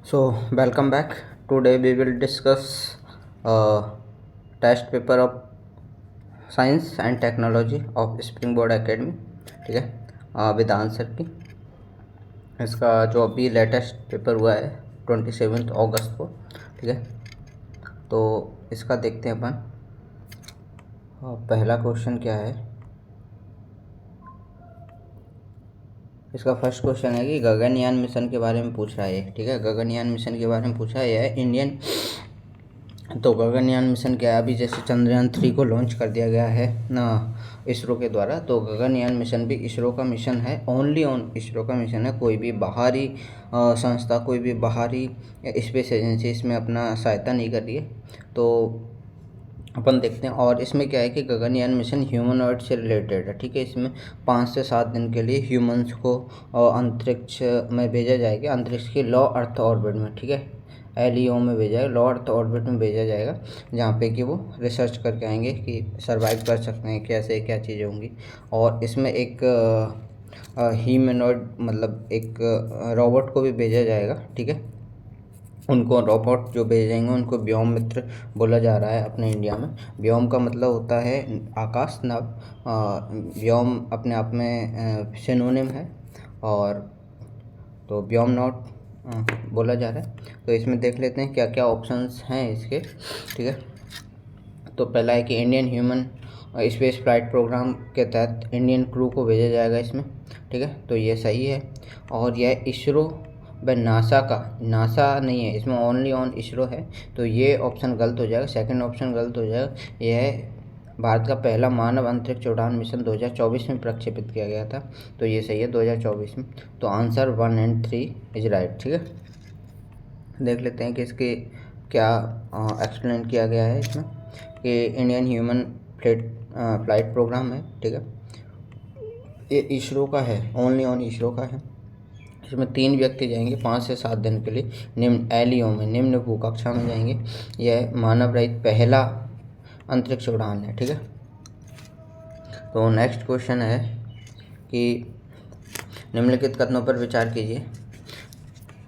So, welcome back. Today we will discuss test paper of science and technology of Springboard Academy. ठीक है, with answer की इसका जो अभी लेटेस्ट पेपर हुआ है 27 अगस्त को। ठीक है, तो इसका देखते हैं अपन। पहला क्वेश्चन क्या है, इसका फर्स्ट क्वेश्चन है कि गगनयान मिशन के बारे में पूछ रहा है। ठीक है, गगनयान मिशन के बारे में पूछा है इंडियन। तो गगनयान मिशन क्या है, अभी जैसे चंद्रयान 3 को लॉन्च कर दिया गया है ना इसरो के द्वारा, तो गगनयान मिशन भी इसरो का मिशन है, ओनली ऑन इसरो का मिशन है। कोई भी बाहरी संस्था, कोई भी बाहरी स्पेस एजेंसी इसमें अपना सहायता नहीं कर रही है। तो अपन देखते हैं। और इसमें क्या है कि गगनयान मिशन ह्यूमनॉइड से रिलेटेड है। ठीक है, इसमें 5 से 7 दिन के लिए ह्यूमंस को अंतरिक्ष में भेजा जाएगा, अंतरिक्ष की लो अर्थ ऑर्बिट में। ठीक है, LEO में भेजा है, लो अर्थ ऑर्बिट में भेजा जाएगा, जहाँ पे कि वो रिसर्च करके आएंगे कि सर्वाइव कर सकते हैं कैसे, क्या चीज़ें होंगी। और इसमें एक ह्यूमनॉइड मतलब एक रोबोट को भी भेजा जाएगा। ठीक है, उनको रोबोट जो भेजेंगे उनको व्योम मित्र बोला जा रहा है अपने इंडिया में। व्योम का मतलब होता है आकाश नभ। व्योम अपने आप में सिनोनिम है, और तो व्योम नॉट बोला जा रहा है। तो इसमें देख लेते हैं क्या क्या ऑप्शंस हैं इसके। ठीक है, तो पहला है कि Indian human space flight programme के तहत इंडियन क्रू को भेजा जाएगा इसमें। ठीक है, तो ये सही है। और यह इसरो व नासा का, नासा नहीं है इसमें, ओनली ऑन इसरो है, तो ये ऑप्शन गलत हो जाएगा, सेकंड ऑप्शन गलत हो जाएगा। यह भारत का पहला मानव अंतरिक्ष उड़ान मिशन 2024 में प्रक्षेपित किया गया था, तो ये सही है 2024 में। तो आंसर 1 और 3 इज राइट। ठीक है, देख लेते हैं कि इसके क्या एक्सप्लेन किया गया है इसमें कि इंडियन ह्यूमन फ्लाइट प्रोग्राम है। ठीक है, ये इसरो का है, ओनली ऑन इसरो का है। इसमें 3 व्यक्ति जाएंगे 5 से 7 दिन के लिए निम्न LEO में, निम्न भूकक्षा में जाएंगे। यह मानव रहित पहला अंतरिक्ष उड़ान है। ठीक है, तो नेक्स्ट क्वेश्चन है कि निम्नलिखित कथनों पर विचार कीजिए।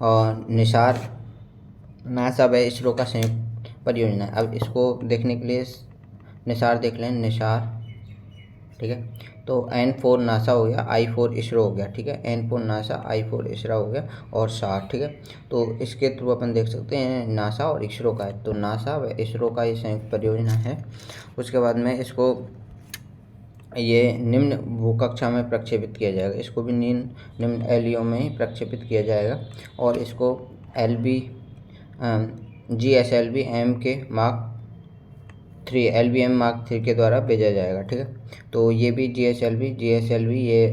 और निसार नासा व इसरो का संयुक्त परियोजना है। अब इसको देखने के लिए निसार देख लें, निसार। ठीक है, तो N4 नासा हो गया, I4 इसरो हो गया। ठीक है, N4 नासा, I4 इसरो हो गया, और सार। ठीक है, तो इसके थ्रू अपन देख सकते हैं नासा और इसरो का है, तो नासा व इसरो का ये संयुक्त परियोजना है। उसके बाद में इसको ये निम्न भूकक्षा में प्रक्षेपित किया जाएगा, इसको भी निम्न LEO में ही प्रक्षेपित किया जाएगा। और इसको GSLV MK Mark 3 LBM Mark 3 के द्वारा भेजा जाएगा। ठीक है, तो ये भी GSLV ये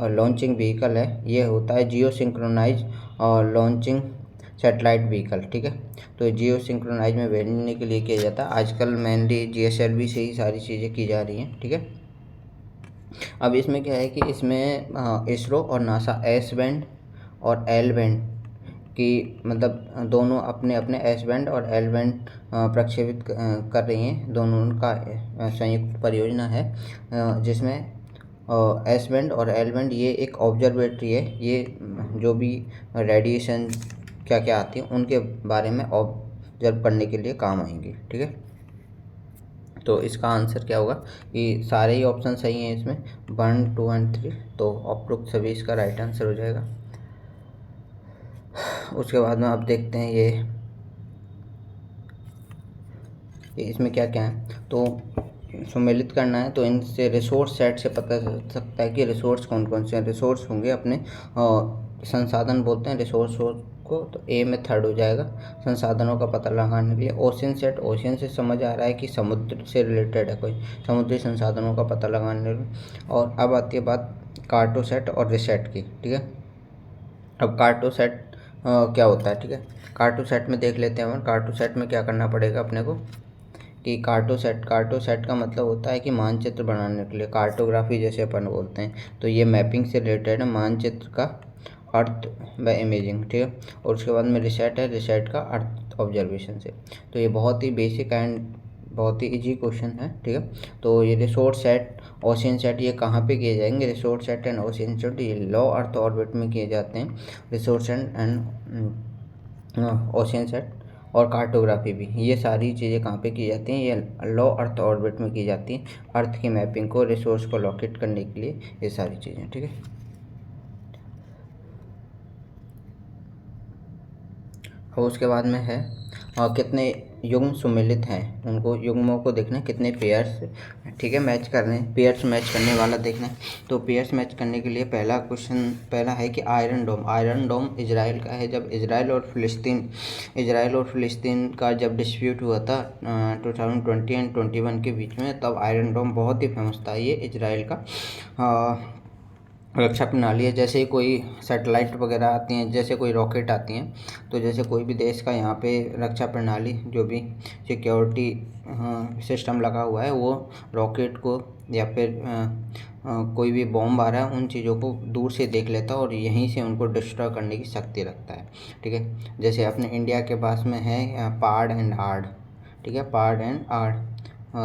लॉन्चिंग व्हीकल है, ये होता है जियो सिंक्रोनाइज और लॉन्चिंग सैटेलाइट व्हीकल। ठीक है, तो जियो सिंक्रोनाइज में भेजने के लिए किया जाता है। आजकल मेनली GSLV से ही सारी चीज़ें की जा रही हैं। ठीक है, अब इसमें क्या है कि इसमें इसरो और नासा S बैंड और L बैंड की, मतलब दोनों अपने अपने S बैंड और L बैंड प्रक्षेपित कर रही हैं। दोनों का संयुक्त परियोजना है, जिसमें S बैंड और L बैंड ये एक ऑब्जर्वेटरी है। ये जो भी रेडिएशन क्या क्या आती है उनके बारे में ऑब्जर्व करने के लिए काम आएंगी। ठीक है, तो इसका आंसर क्या होगा कि सारे ही ऑप्शन सही हैं इसमें, 1, 2 और 3, तो उपरोक्त सभी इसका राइट आंसर हो जाएगा। उसके बाद में आप देखते हैं ये इसमें क्या क्या है, तो सम्मिलित करना है। तो इनसे रिसोर्स सेट से पता चल सकता है कि रिसोर्स कौन कौन से हैं। रिसोर्स होंगे अपने संसाधन बोलते हैं रिसोर्स को, तो A में 3rd हो जाएगा संसाधनों का पता लगाने के लिए। ओशियन सेट, ओशियन से समझ आ रहा है कि समुद्र से रिलेटेड है, कोई समुद्री संसाधनों का पता लगाने में। और अब आती है बात कार्टो सेट और रिसेट की। ठीक है, अब कार्टो सेट क्या होता है। ठीक है, कार्टो सेट में देख लेते हैं। कार्टो सेट में क्या करना पड़ेगा अपने को कि कार्टो सेट का मतलब होता है कि मानचित्र बनाने के लिए, कार्टोग्राफी जैसे अपन बोलते हैं, तो ये मैपिंग से रिलेटेड है, मानचित्र का अर्थ व इमेजिंग। ठीक है, और उसके बाद में रिसेट है, रिसेट का अर्थ ऑब्जर्वेशन से। तो ये बहुत ही बेसिक एंड बहुत ही इजी क्वेश्चन है। ठीक है, तो ये रिसोर्स सेट, ओशियन सेट ये कहाँ पे किए जाएंगे, resource set and ocean set ये लो अर्थ ऑर्बिट में किए जाते हैं। रिसोर्स एंड ओशियन सेट और कार्टोग्राफी भी, ये सारी चीज़ें कहाँ पे की जाती हैं, ये लो अर्थ ऑर्बिट में की जाती हैं, अर्थ की मैपिंग को, रिसोर्स को लोकेट करने के लिए, ये सारी चीज़ें, ठीक है। और उसके बाद में है कितने युग्म सम्मिलित हैं, उनको युग्मों को देखना है, कितने पेयर्स, ठीक है, मैच करने, पेयर्स मैच करने वाला देखना है। तो पेयर्स मैच करने के लिए पहला क्वेश्चन पहला है कि आयरन डोम इजराइल का है। जब इजराइल और फ़िलिस्तीन का जब डिस्प्यूट हुआ था 2020 एंड 21 के बीच में, तब आयरन डोम बहुत ही फेमस था। ये इजराइल का रक्षा प्रणाली है। जैसे ही कोई सैटेलाइट वगैरह आती हैं, जैसे कोई रॉकेट आती हैं, तो जैसे कोई भी देश का यहाँ पे रक्षा प्रणाली, जो भी सिक्योरिटी सिस्टम लगा हुआ है, वो रॉकेट को या फिर कोई भी बॉम्ब आ रहा है, उन चीज़ों को दूर से देख लेता है और यहीं से उनको डिस्ट्रॉय करने की शक्ति रखता है, ठीक है। जैसे अपने इंडिया के पास में है पार्ड एंड आर्ड, ठीक है, पार्ड एंड आर्ड,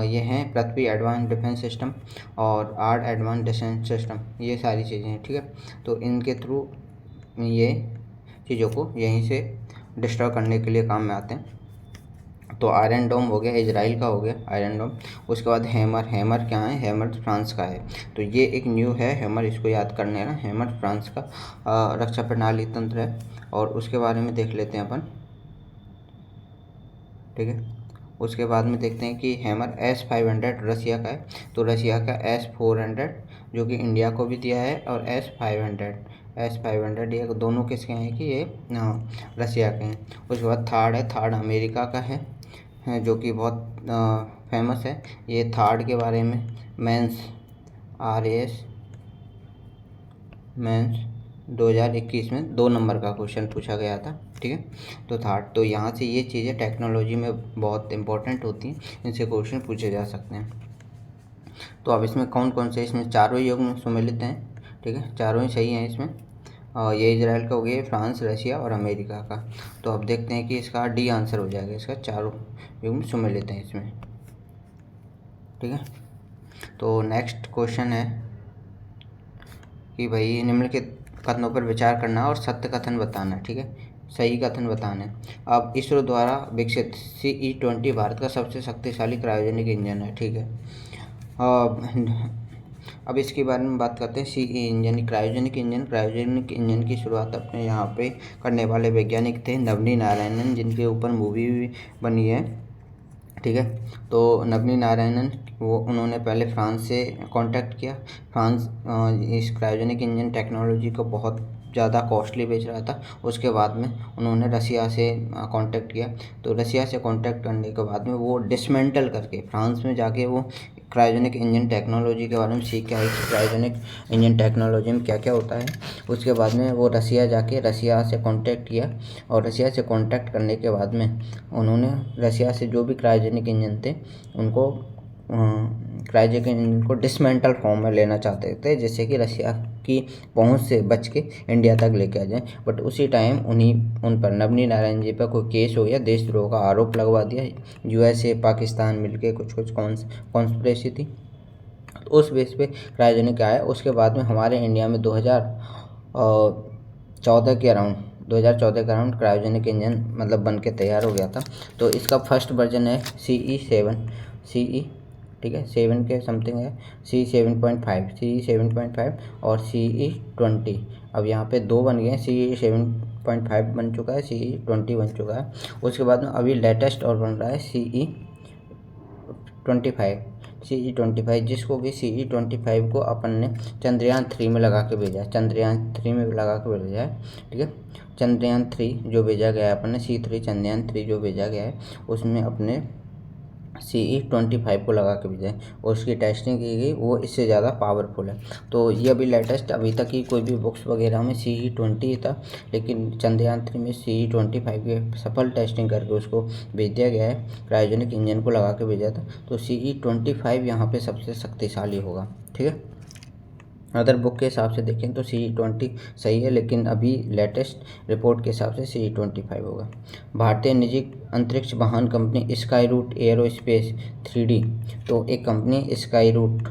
ये हैं पृथ्वी एडवांस डिफेंस सिस्टम और आर्ड एडवांस डिफेंस सिस्टम, ये सारी चीज़ें हैं, ठीक है। तो इनके थ्रू ये चीज़ों को यहीं से डिस्ट्रॉय करने के लिए काम में आते हैं। तो आयरन डोम हो गया, इजराइल का हो गया आयरन डोम। उसके बाद हैमर क्या है, हैमर फ्रांस का है। तो ये एक न्यू है हैमर, इसको याद करने ना, हैमर फ्रांस का रक्षा प्रणाली तंत्र है, और उसके बारे में देख लेते हैं अपन, ठीक है। उसके बाद में देखते हैं कि हैमर S500 रसिया का है। तो रसिया का S400 जो कि इंडिया को भी दिया है, और S500 ये दोनों किसके हैं कि ये रसिया के हैं। उसके बाद थार्ड अमेरिका का है, जो कि बहुत फेमस है। ये थार्ड के बारे में मेंस RAS मेंस 2021 में 2 नंबर का क्वेश्चन पूछा गया था, ठीक है। तो थार्ड, तो यहाँ से ये चीज़ें टेक्नोलॉजी में बहुत इंपॉर्टेंट होती हैं, इनसे क्वेश्चन पूछे जा सकते हैं। तो अब इसमें कौन कौन से, इसमें चारों युग्म सम्मिलित हैं, ठीक है, चारों ही सही हैं इसमें। ये इजराइल का हो गया, फ्रांस, रशिया और अमेरिका का। तो अब देखते हैं कि इसका D आंसर हो जाएगा, इसका चारों युग्म सम्मिलित हैं इसमें, ठीक है। तो नेक्स्ट क्वेश्चन है कि भाई निम्नलिखित कथनों पर विचार करना और सत्य कथन बताना, ठीक है, सही कथन बताना है। अब इसरो द्वारा विकसित CE-20 भारत का सबसे शक्तिशाली क्रायोजेनिक इंजन है, ठीक है। अब इसके बारे में बात करते हैं। CE इंजन, क्रायोजेनिक इंजन की शुरुआत अपने यहाँ पे करने वाले वैज्ञानिक थे नवनी नारायणन, जिनके ऊपर मूवी भी बनी है, ठीक है। तो नवनी नारायणन उन्होंने पहले फ्रांस से कांटेक्ट किया। फ्रांस इस क्रायोजेनिक इंजन टेक्नोलॉजी को बहुत ज़्यादा कॉस्टली बेच रहा था। उसके बाद में उन्होंने रसिया से कांटेक्ट किया। तो रसिया से कांटेक्ट करने के बाद में वो डिसमेंटल करके फ्रांस में जाके वो क्रायोजेनिक इंजन टेक्नोलॉजी के बारे में सीख के आए कि क्रायोजेनिक इंजन टेक्नोलॉजी में क्या क्या होता है। उसके बाद में वो रसिया से कांटेक्ट किया, और रसिया से कांटेक्ट करने के बाद में उन्होंने रसिया से जो भी क्रायोजेनिक इंजन थे उनको क्रायोजेनिक इंजन को डिसमेंटल फॉर्म में लेना चाहते थे, जिससे कि रसिया की पहुंच से बच के इंडिया तक लेके आ जाए। बट उसी टाइम उन पर नवनी नारायण जी पर कोई केस हो गया, देशद्रोह का आरोप लगवा दिया। USA पाकिस्तान मिलके कुछ कॉन्स्पिरेसी थी, तो उस बेस पे क्रायोजेनिक आया। उसके बाद में हमारे इंडिया में 2014 के अराउंड क्रायोजेनिक इंजन मतलब बन के तैयार हो गया था। तो इसका फर्स्ट वर्जन है CE, ठीक है, 7 के समथिंग है, CE7.5 और CE20। अब यहाँ पे 2 बन गए हैं, CE7.5 बन चुका है, CE20 बन चुका है। उसके बाद में अभी लेटेस्ट और बन रहा है CE25, जिसको कि CE25 को अपन ने चंद्रयान 3 में लगा के भेजा है, ठीक है। चंद्रयान 3 जो भेजा गया है अपन ने, चंद्रयान 3 जो भेजा गया है, उसमें अपने CE25 को लगा के भेजा है और उसकी टेस्टिंग की गई, वो इससे ज़्यादा पावरफुल है। तो ये अभी लेटेस्ट, अभी तक की कोई भी बुक्स वगैरह में CE20 था, लेकिन चंद्रयान 3 में CE25 की सफल टेस्टिंग करके उसको भेज दिया गया है, क्रायोजेनिक इंजन को लगा के भेजा था। तो CE25 यहाँ पे सबसे शक्तिशाली होगा, ठीक है। अदर बुक के हिसाब से देखें तो CE20 सही है, लेकिन अभी लेटेस्ट रिपोर्ट के हिसाब से CE25 होगा। भारतीय निजी अंतरिक्ष वाहन company sky root aerospace 3D, तो एक कंपनी स्काई रूट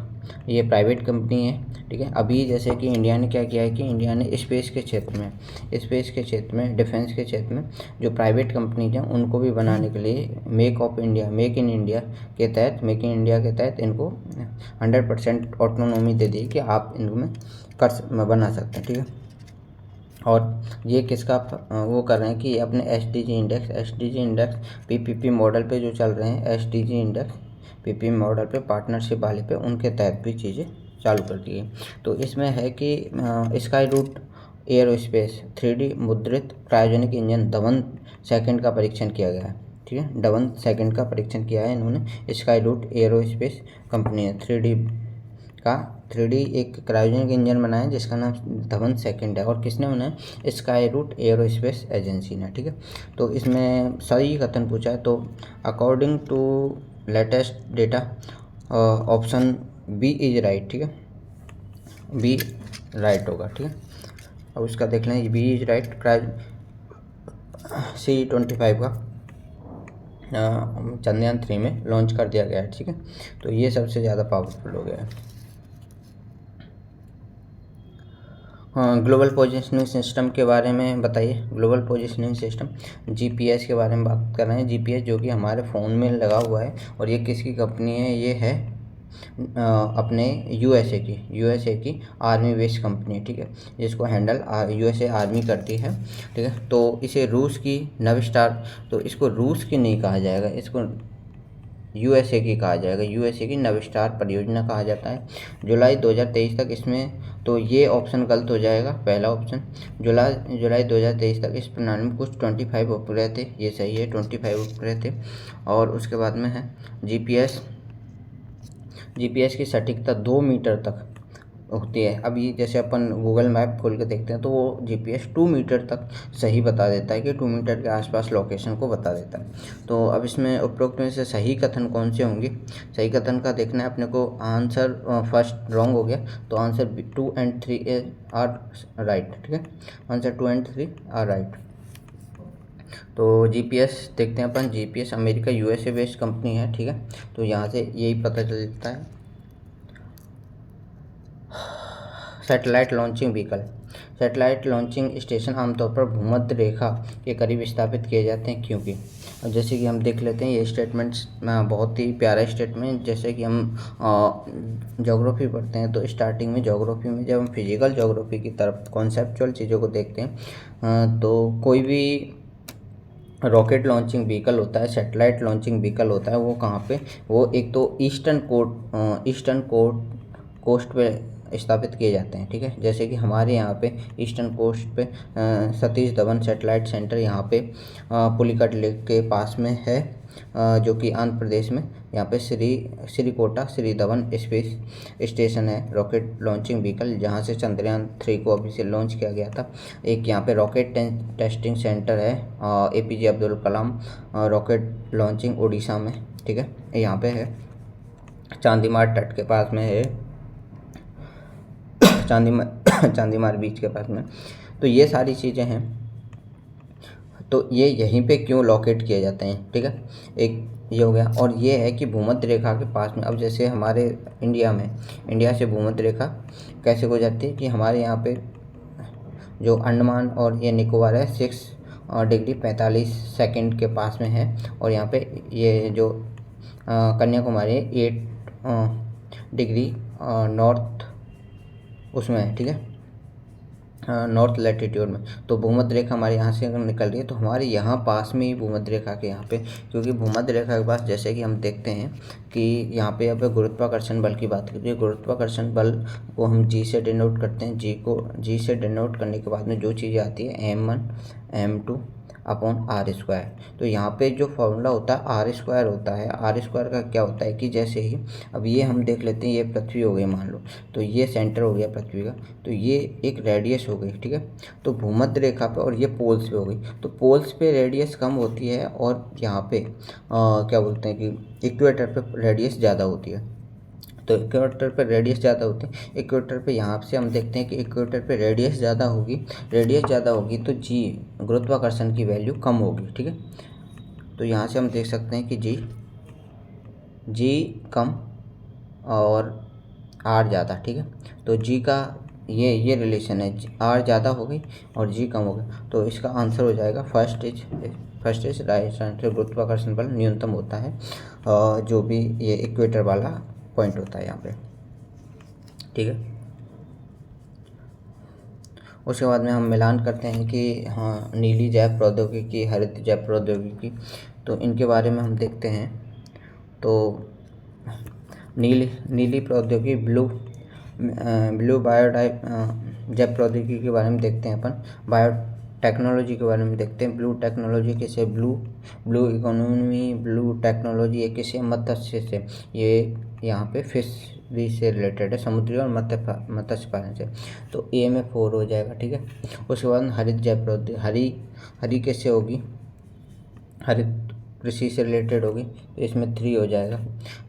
ये प्राइवेट कंपनी है, ठीक है। अभी जैसे कि इंडिया ने क्या किया है कि इंडिया ने स्पेस के क्षेत्र में डिफेंस के क्षेत्र में जो प्राइवेट कंपनीज हैं उनको भी बनाने के लिए मेक इन इंडिया के तहत इनको 100% ऑटोनोमी दे दी कि आप इनमें बना सकते हैं, ठीक है। और ये किसका वो कर रहे हैं कि अपने एसडीजी इंडेक्स पीपीपी मॉडल पे जो चल रहे हैं, एसडीजी इंडेक्स पीपीपी मॉडल पे पार्टनरशिप वाले पे उनके तहत भी चीज़ें चालू कर दी है। तो इसमें है कि स्काई रूट एयरोस्पेस 3D मुद्रित क्रायोजेनिक इंजन धवन सेकंड का परीक्षण किया गया है, ठीक है। धवन सेकंड का परीक्षण किया है इन्होंने, स्काई रूट एयरोस्पेस कंपनी है। 3D एक क्रायोजेनिक इंजन बनाया है जिसका नाम धवन सेकंड है। और किसने बनाया? स्काई रूट एयरोस्पेस एजेंसी ने, ठीक है। तो इसमें सही कथन पूछा है, तो according to latest data option B is right, ठीक है। बी राइट होगा, ठीक है। अब उसका देख लें, बी इज राइट। C-25 का चंद्रयान 3 में लॉन्च कर दिया गया है, ठीक है। तो ये सबसे ज़्यादा पावरफुल हो गया है। ग्लोबल पोजिशनिंग सिस्टम के बारे में बताइए। ग्लोबल पोजिशनिंग सिस्टम जीपीएस के बारे में बात कर रहे हैं। जीपीएस जो कि हमारे फ़ोन में लगा हुआ है, और ये किसकी कंपनी है? ये है अपने यूएसए की आर्मी बेस्ड कंपनी, ठीक है, जिसको हैंडल यूएसए आर्मी करती है, ठीक है। तो इसे रूस की नवस्टार, तो इसको रूस की नहीं कहा जाएगा, इसको यूएसए की कहा जाएगा। यूएसए की नवस्टार परियोजना कहा जाता है। जुलाई 2023 तक इसमें, तो ये ऑप्शन गलत हो जाएगा, पहला ऑप्शन। जुलाई 2023 तक इस प्रणाली में कुछ 25 उपग्रह थे, ये सही है, 25 उपग्रह थे। और उसके बाद में है जीपीएस की सटीकता 2 मीटर तक होती है। अभी जैसे अपन गूगल मैप खोल के देखते हैं तो वो जीपीएस 2 मीटर तक सही बता देता है, कि 2 मीटर के आसपास लोकेशन को बता देता है। तो अब इसमें उपरोक्त में से सही कथन कौन से होंगे? सही कथन का देखना है अपने को। आंसर फर्स्ट रॉन्ग हो गया, तो आंसर 2 and 3 आर राइट, ठीक है। Answer 2 and 3 are right. तो जीपीएस देखते हैं अपन। GPS America USA based company है, ठीक है। तो यहाँ से यही पता चलता है। सैटेलाइट लॉन्चिंग स्टेशन आमतौर पर भूमध्य रेखा के करीब स्थापित किए जाते हैं, क्योंकि अब जैसे कि हम देख लेते हैं, ये स्टेटमेंट्स बहुत ही प्यारा स्टेटमेंट। जैसे कि हम ज्योग्राफी पढ़ते हैं, तो स्टार्टिंग में ज्योग्राफी में जब हम फिजिकल ज्योग्राफी की तरफ कॉन्सेप्चुअल चीज़ों को देखते हैं, तो कोई भी रॉकेट लॉन्चिंग व्हीकल होता है, सैटेलाइट लॉन्चिंग व्हीकल होता है, वो कहाँ पे? वो एक तो ईस्टर्न कोस्ट पे स्थापित किए जाते हैं, ठीक है। जैसे कि हमारे यहाँ पे ईस्टर्न कोस्ट पे सतीश धवन सैटेलाइट सेंटर यहाँ पे पुलिकट लेक के पास में है, जो कि आंध्र प्रदेश में। यहाँ पे श्रीकोटा श्री धवन स्पेस स्टेशन है, रॉकेट लॉन्चिंग व्हीकल, जहाँ से चंद्रयान 3 को अभी से लॉन्च किया गया था। एक यहाँ पे रॉकेट टेस्टिंग सेंटर है, APJ Abdul Kalam rocket launching Orissa में, ठीक है, यहाँ पे है। चांदीमार तट के पास में है, चांदीमार बीच के पास में। तो ये सारी चीज़ें हैं, तो ये यहीं पे क्यों लोकेट किए जाते हैं, ठीक है। एक ये हो गया। और ये है कि भूमध्य रेखा के पास में, अब जैसे हमारे इंडिया से भूमध्य रेखा कैसे गुजरती है कि हमारे यहाँ पे जो अंडमान और ये निकोबार है 6°45' के पास में है, और यहाँ पे ये जो कन्याकुमारी 8° नॉर्थ उसमें है, ठीक है, नॉर्थ लैटिट्यूड में। तो भूमध्य रेखा हमारे यहाँ से अगर निकल रही है, तो हमारे यहाँ पास में ही भूमध्य रेखा के यहाँ पे, क्योंकि भूमध्य रेखा के पास जैसे कि हम देखते हैं कि यहाँ पे अब गुरुत्वाकर्षण बल की बात करिए। गुरुत्वाकर्षण बल को हम जी से डिनोट करते हैं। जी से डिनोट करने के बाद में जो चीज़ें आती है m1 m2 अपॉन r²। तो यहाँ पे जो फॉर्मूला होता है r² होता है। r² का क्या होता है कि जैसे ही अब ये हम देख लेते हैं, ये पृथ्वी हो गई मान लो, तो ये सेंटर हो गया पृथ्वी का, तो ये एक रेडियस हो गई, ठीक है। तो भूमध्य रेखा पे, और ये पोल्स पे हो गई, तो पोल्स पे रेडियस कम होती है, और यहाँ पे क्या बोलते हैं कि इक्वेटर पे रेडियस ज़्यादा होती है। तो इक्वेटर पे रेडियस ज़्यादा होती है। इक्वेटर पे यहाँ से हम देखते हैं कि इक्वेटर पे रेडियस ज़्यादा होगी तो जी गुरुत्वाकर्षण की वैल्यू कम होगी, ठीक है। तो यहाँ से हम देख सकते हैं कि जी कम और आर ज़्यादा, ठीक है। तो जी का ये रिलेशन है, आर ज़्यादा हो गई और जी कम हो गया, तो इसका आंसर हो जाएगा फर्स्ट इज राइट आंसर। गुरुत्वाकर्षण बल न्यूनतम होता है जो भी ये इक्वेटर वाला पॉइंट होता है यहाँ पे, ठीक है। उसके बाद में हम मिलान करते हैं कि हाँ नीली जैव प्रौद्योगिकी, हरित जैव प्रौद्योगिकी, तो इनके बारे में हम देखते हैं। तो नीली प्रौद्योगिकी ब्लू जैव प्रौद्योगिकी के बारे में देखते हैं अपन। बायो टेक्नोलॉजी के बारे में देखते हैं। ब्लू टेक्नोलॉजी किसे ब्लू इकोनॉमी, ब्लू टेक्नोलॉजी ये किसे मत्स्य से, ये यहाँ पे फिशरी से रिलेटेड है, समुद्री और मत्स्य पालन से। तो ए में 4 हो जाएगा, ठीक है। उसके बाद हरित जैव प्रौद्योगिकी, हरी किससे होगी, हरित कृषि से रिलेटेड होगी, तो इसमें 3 हो जाएगा।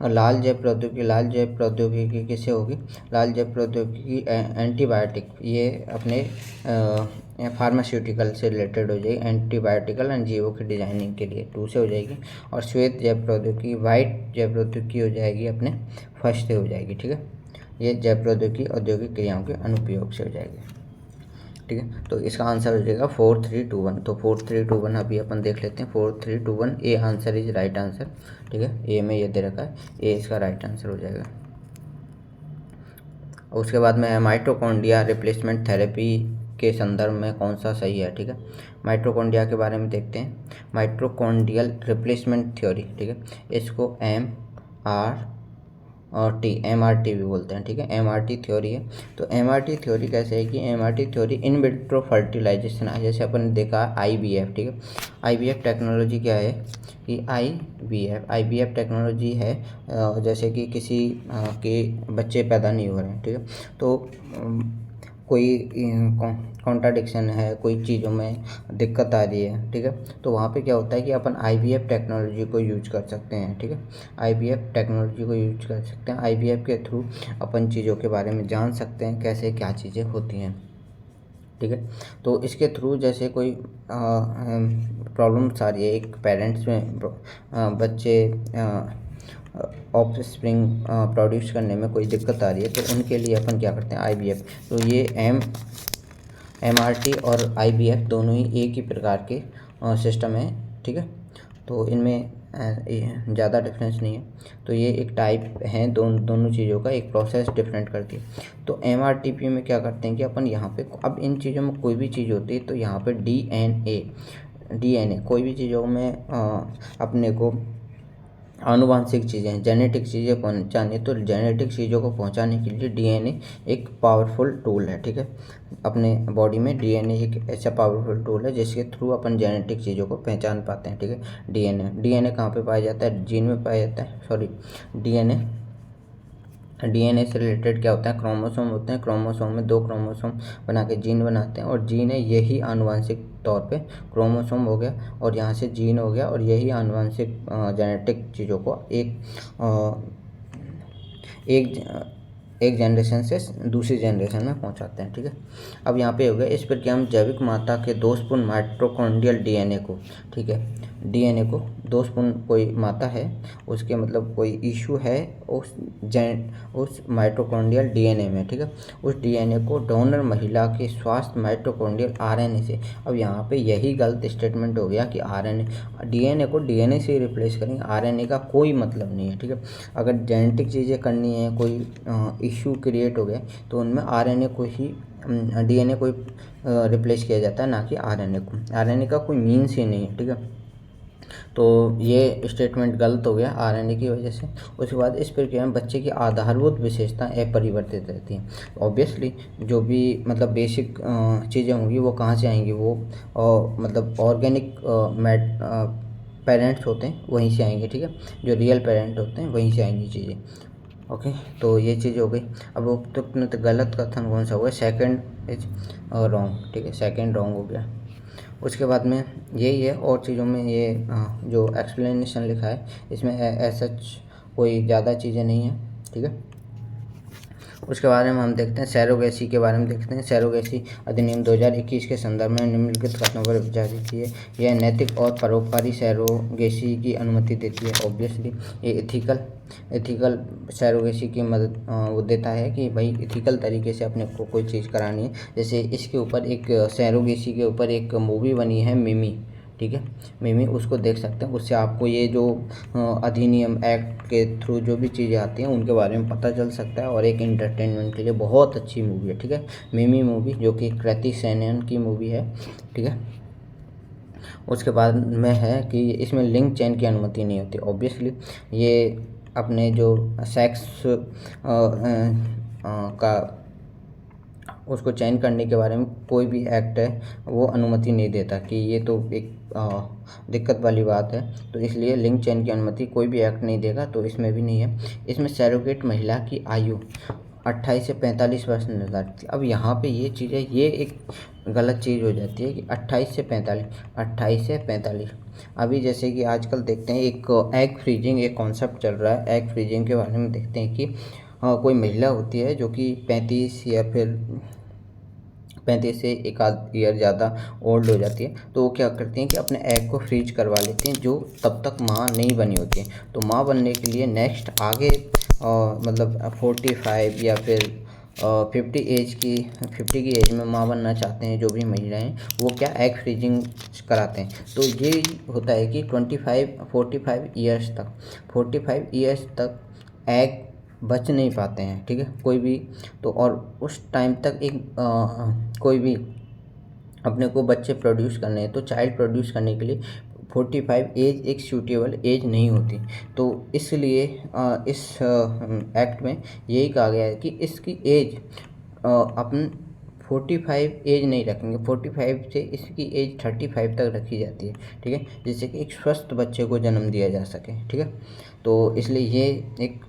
और लाल जैव प्रौद्योगिकी किससे होगी, लाल जैव प्रौद्योगिकी एंटीबायोटिक, ये अपने फार्मास्यूटिकल से रिलेटेड हो जाएगी, एंटीबायोटिकल एंड जीवों की डिजाइनिंग के लिए 2 से हो जाएगी। और श्वेत जैव प्रौद्योगिकी, वाइट जैव प्रौद्योगिकी हो जाएगी अपने फर्स्ट से हो जाएगी, ठीक है। ये जैव प्रौद्योगिकी औद्योगिक क्रियाओं के अनुप्रयोग से हो जाएगी, ठीक है। तो इसका आंसर हो जाएगा 4 3 2 1। तो 4 3 2 1 अभी अपन देख लेते हैं। 4 3 2 1 A answer is right answer, ठीक है। ए में ये दे रखा है, ए इसका राइट आंसर हो जाएगा। उसके बाद में माइटोकॉन्ड्रिया रिप्लेसमेंट थेरेपी के संदर्भ में कौन सा सही है, ठीक है। माइटोकॉन्ड्रिया के बारे में देखते हैं। माइटोकॉन्ड्रियल रिप्लेसमेंट थ्योरी, ठीक है, इसको MRT भी बोलते हैं, ठीक है। MRT थ्योरी है। तो MRT थ्योरी कैसे है कि MRT theory in vitro fertilisation है, जैसे अपन ने देखा IVF, ठीक है। IVF टेक्नोलॉजी क्या है कि IVF टेक्नोलॉजी है जैसे कि किसी के बच्चे पैदा नहीं हो रहे हैं, ठीक है। तो कोई कॉन्ट्राडिक्शन है, कोई चीज़ों में दिक्कत आ रही है, ठीक है, तो वहाँ पे क्या होता है कि अपन IVF टेक्नोलॉजी को यूज कर सकते हैं, ठीक है। IVF टेक्नोलॉजी को यूज कर सकते हैं। IVF के थ्रू अपन चीज़ों के बारे में जान सकते हैं कैसे क्या चीज़ें होती हैं, ठीक है। तो इसके थ्रू जैसे कोई प्रॉब्लम्स आ रही है, एक पेरेंट्स में बच्चे ऑफस्प्रिंग प्रोड्यूस करने में कोई दिक्कत आ रही है, तो उनके लिए अपन क्या करते हैं IVF। तो ये MRT और IVF दोनों ही एक ही प्रकार के सिस्टम है, ठीक है। तो इनमें ज़्यादा डिफरेंस नहीं है। तो ये एक टाइप हैं दोनों चीज़ों का, एक प्रोसेस डिफरेंट करती है। तो MRTP में क्या करते हैं कि अपन यहाँ पे अब इन चीज़ों में कोई भी चीज़ होती है तो यहाँ पे DNA कोई भी चीज़ों में अपने को आनुवांशिक चीज़ें, जेनेटिक चीज़ें पहुँचानी, तो जेनेटिक चीज़ों को पहुँचाने के लिए DNA एक पावरफुल टूल है, ठीक है। अपने बॉडी में DNA एक ऐसा पावरफुल टूल है जिसके थ्रू अपन जेनेटिक चीज़ों को पहचान पाते हैं, ठीक है। DNA कहाँ पे पाया जाता है, जीन में पाया जाता है, सॉरी DNA से रिलेटेड क्या होता है, क्रोमोसोम होते हैं। क्रोमोसोम में 2 क्रोमोसोम बना के जीन बनाते हैं, और जीन है यही आनुवांशिक तौर पे क्रोमोसोम हो गया और यहाँ से जीन हो गया, और यही आनुवांशिक जेनेटिक चीज़ों को एक जनरेशन से दूसरी जनरेशन में पहुंचाते हैं, ठीक है। अब यहाँ पे हो गया इस प्रक्रिया में जैविक माता के दोषपूर्ण माइटोकॉन्ड्रियल DNA को, ठीक है, DNA को दोषपूर्ण कोई माता है उसके मतलब कोई इशू है उस माइटोकॉन्ड्रियल DNA में, ठीक है, उस DNA को डोनर महिला के स्वास्थ्य माइटोकॉन्ड्रियल RNA से। अब यहाँ पे यही गलत स्टेटमेंट हो गया कि DNA को DNA से रिप्लेस करेंगे, RNA का कोई मतलब नहीं है, ठीक है। अगर जेनेटिक चीज़ें करनी है, कोई इशू क्रिएट हो गया तो उनमें RNA को ही DNA को रिप्लेस किया जाता है, ना कि RNA को। RNA का कोई मीन्स ही नहीं है, ठीक है। तो ये स्टेटमेंट गलत हो गया RNA की वजह से। उसके बाद इस प्रक्रिया में बच्चे की आधारभूत विशेषताएं अपरिवर्तित रहती हैं। ऑब्वियसली जो भी मतलब बेसिक चीज़ें होंगी वो कहाँ से आएंगी, वो मतलब ऑर्गेनिक पेरेंट्स होते हैं वहीं से आएंगे, ठीक है, जो रियल पेरेंट होते हैं वहीं से आएंगी चीज़ें। ओके, तो ये चीज़ हो गई। अब उपयुक्त गलत कथन कौन सा हुआ, सेकंड इज रॉन्ग, ठीक है, सेकंड रॉन्ग हो गया। उसके बाद में यही है, और चीज़ों में ये जो एक्सप्लेनेशन लिखा है इसमें सच कोई ज़्यादा चीज़ें नहीं है, ठीक है। उसके बारे में हम देखते हैं सैरोगेसी के बारे में देखते हैं। सैरोगेसी अधिनियम 2021 के संदर्भ में निम्नलिखित कथनों पर विचार कीजिए। यह नैतिक और परोपकारी सैरोगेसी की अनुमति देती है। ऑब्वियसली ये एथिकल सैरोगेसी की मदद वो देता है कि भाई एथिकल तरीके से अपने को कोई चीज़ करानी है। जैसे इसके ऊपर एक सैरोगेसी के ऊपर एक मूवी बनी है मिमी, ठीक है, मिमी, उसको देख सकते हैं। उससे आपको ये जो अधिनियम एक्ट के थ्रू जो भी चीज़ें आती हैं उनके बारे में पता चल सकता है और एक इंटरटेनमेंट के लिए बहुत अच्छी मूवी है, ठीक है, मिमी मूवी, जो कि कृति सेनन की मूवी है, ठीक है। उसके बाद में है कि इसमें लिंक चेन की अनुमति नहीं होती। ऑब्वियसली ये अपने जो सेक्स का उसको चयन करने के बारे में कोई भी एक्ट है वो अनुमति नहीं देता कि ये तो एक दिक्कत वाली बात है। तो इसलिए लिंग चयन की अनुमति कोई भी एक्ट नहीं देगा, तो इसमें भी नहीं है। इसमें सैरोगेट महिला की आयु 28 से 45 वर्ष निर्धारित थी। अब यहाँ पे ये चीज़ है, ये एक गलत चीज़ हो जाती है कि 28 से 45। अभी जैसे कि आजकल देखते हैं एक एग फ्रीजिंग एक कॉन्सेप्ट चल रहा है। एग फ्रीजिंग के बारे में देखते हैं कि कोई महिला होती है जो कि 35 या फिर 35 से एक आध ईयर ज़्यादा ओल्ड हो जाती है, तो वो क्या करती हैं कि अपने एग को फ्रीज करवा लेती हैं, जो तब तक माँ नहीं बनी होती है। तो माँ बनने के लिए नेक्स्ट आगे मतलब 45 या फिर 50 की एज में माँ बनना चाहते हैं जो भी महिलाएं, वो क्या एग फ्रीजिंग कराते हैं। तो ये होता है कि 45 ईयर्स तक एग बच नहीं पाते हैं, ठीक है, कोई भी। तो और उस टाइम तक एक कोई भी अपने को बच्चे प्रोड्यूस करने हैं, तो चाइल्ड प्रोड्यूस करने के लिए 45 एज एक सूटेबल एज नहीं होती। तो इसलिए इस एक्ट में यही कहा गया है कि इसकी एज अपन 45 एज नहीं रखेंगे, 45 से इसकी एज 35 तक रखी जाती है, ठीक है, जिससे कि एक स्वस्थ बच्चे को जन्म दिया जा सके, ठीक है। तो इसलिए ये एक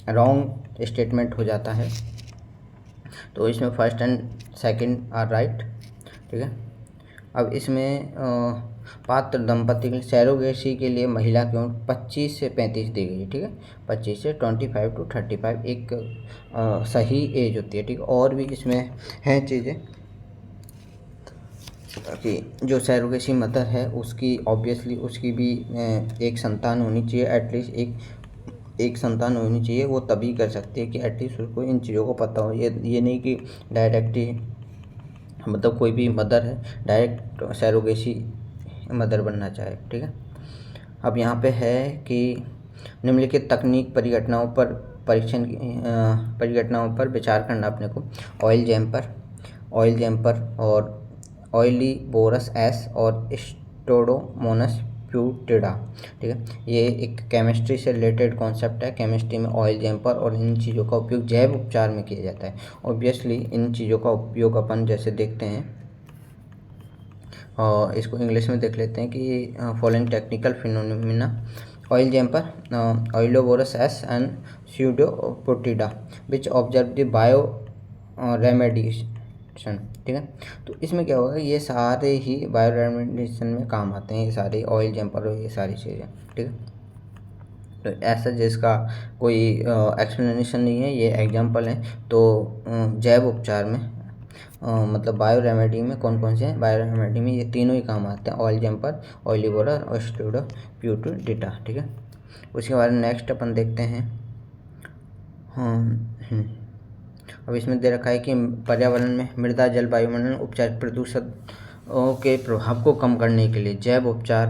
रॉन्ग स्टेटमेंट हो जाता है। तो इसमें first and second are right, ठीक है। अब इसमें पात्र दंपति के सैरोगेसी के लिए महिला की उम्र 25 से 35 दी गई है, ठीक है, 25 से 25 to 35 एक सही एज होती है, ठीक है। और भी इसमें हैं चीज़ें कि जो सैरोगेसी मदर है उसकी ऑब्वियसली उसकी भी एक संतान होनी चाहिए, एटलीस्ट एक संतान होनी चाहिए। वो तभी कर सकती है कि एटलीस्ट उसको इन चीज़ों को पता हो। ये नहीं कि डायरेक्ट ही मतलब कोई भी मदर है डायरेक्ट सैरोगेसी मदर बनना चाहे, ठीक है। अब यहाँ पे है कि निम्नलिखित तकनीक परिघटनाओं पर विचार करना अपने को। ऑयल जैम्पर और ऑयलीबोरस एस और स्टोडोमोनस प्यूटिडा, ठीक है। ये एक केमिस्ट्री से रिलेटेड कॉन्सेप्ट है। केमिस्ट्री में ऑयल जैम्पर और इन चीज़ों का उपयोग जैव उपचार में किया जाता है। ऑब्वियसली इन चीज़ों का उपयोग अपन जैसे देखते हैं, और इसको इंग्लिश में देख लेते हैं कि फॉलोइंग टेक्निकल फिनोमिना ऑयल जैम्पर ऑयलोबोरस एस एंड स्यूडोपोटिडा which observe the bio remediation, ठीक है। तो इसमें क्या होगा, ये सारे ही बायो रेमेडिएशन में काम आते हैं, ये सारे ऑयल जैम्पर और ये सारी चीज़ें, ठीक है। तो ऐसा जिसका कोई एक्सप्लेनेशन नहीं है, ये एग्जाम्पल है। तो जैव उपचार में मतलब बायो रेमेडी में कौन कौन से हैं, बायो रेमेडी में ये तीनों ही काम आते हैं, ऑयल जैम्पर, ऑयलीबोरस और स्टोडोप्यूटिडा, ठीक है। उसके बाद नेक्स्ट अपन देखते हैं अब इसमें दे रखा है कि पर्यावरण में मृदा जल वायुमंडल उपचार प्रदूषकों के प्रभाव को कम करने के लिए जैव उपचार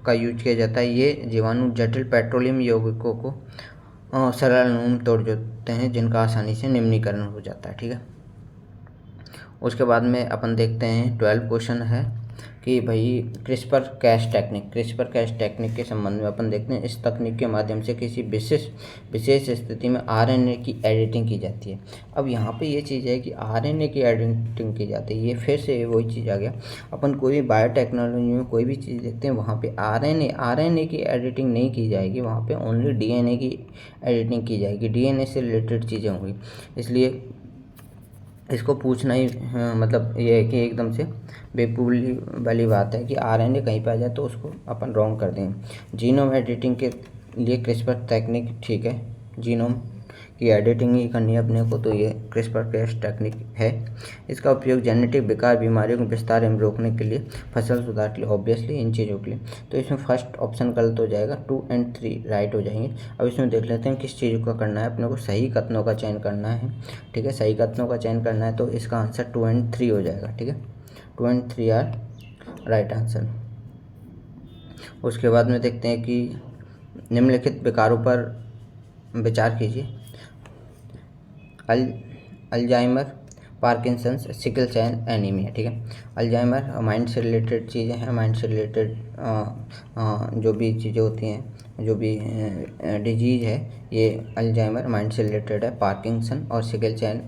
का यूज किया जाता है। ये जीवाणु जटिल पेट्रोलियम यौगिकों को सरल अणुओं में तोड़ देते हैं, जिनका आसानी से निम्नीकरण हो जाता है, ठीक है। उसके बाद में अपन देखते हैं 12 क्वेश्चन है कि भाई क्रिस्पर कैस टेक्निक के संबंध में अपन देखते हैं। इस तकनीक के माध्यम से किसी विशेष स्थिति में आरएनए की एडिटिंग की जाती है। अब यहाँ पे ये चीज़ है कि आरएनए की एडिटिंग की जाती है, ये फिर से वही चीज़ आ गया। अपन कोई भी बायोटेक्नोलॉजी में कोई भी चीज़ देखते हैं, वहाँ पे आरएनए की एडिटिंग नहीं की जाएगी, वहाँ पे ओनली डीएनए की एडिटिंग की जाएगी, डीएनए से रिलेटेड चीज़ें होंगी। इसलिए इसको पूछना ही मतलब ये है कि एकदम से बेवकूफ़ी वाली बात है कि आरएनए कहीं पे आ जाए तो उसको अपन रॉन्ग कर दें। जीनोम एडिटिंग के लिए क्रिस्पर टेक्निक ठीक है, जीनोम की एडिटिंग ही करनी है अपने को, तो ये क्रिस्पर-कैस टेक्निक है। इसका उपयोग जेनेटिक विकार, बीमारियों को विस्तार एवं रोकने के लिए, फसल सुधार के लिए, ऑब्वियसली इन चीज़ों के लिए। तो इसमें फर्स्ट ऑप्शन गलत हो जाएगा, 2 और 3 राइट हो जाएंगे। अब इसमें देख लेते हैं किस चीज़ का करना है अपने को, सही कथनों का चयन करना है, ठीक है। सही कथनों का चयन करना है तो इसका आंसर 2 और 3 हो जाएगा, ठीक है। 2 और 3 आर राइट आंसर। उसके बाद में देखते हैं कि निम्नलिखित विकारों पर विचार कीजिए। Alzheimer, Parkinson's, sickle cell anaemia, ठीक है। अल्जाइमर माइंड से रिलेटेड चीज़ें हैं, माइंड से रिलेटेड जो भी चीज़ें होती हैं, जो भी डिजीज़ है, ये अल्जाइमर माइंड से रिलेटेड है। पार्किंसन और सिकल सेल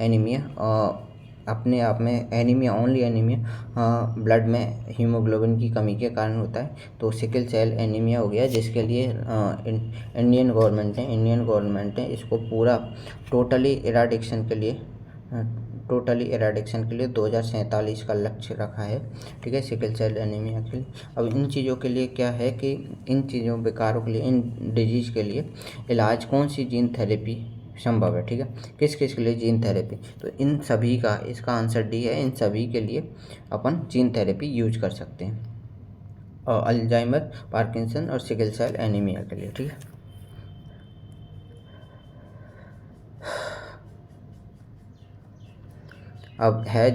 एनीमिया अपने आप में एनीमिया, ओनली एनीमिया ब्लड में हीमोग्लोबिन की कमी के कारण होता है। तो सिकल सेल एनीमिया हो गया, जिसके लिए इंडियन गवर्नमेंट ने इसको पूरा टोटली इराडिक्शन के लिए 2047 का लक्ष्य रखा है, ठीक है, सिकल सेल एनीमिया के लिए। अब इन चीज़ों के लिए क्या है कि इन चीज़ों विकारों के लिए, इन डिजीज़ के लिए इलाज कौन सी जीन थेरेपी संभव है, ठीक है, किस किस के लिए जीन थेरेपी। तो इन सभी का, इसका आंसर डी है, इन सभी के लिए अपन जीन थेरेपी यूज कर सकते हैं, और अल्जाइमर, पार्किंसन और सिकल सेल एनीमिया के लिए, ठीक है। अब है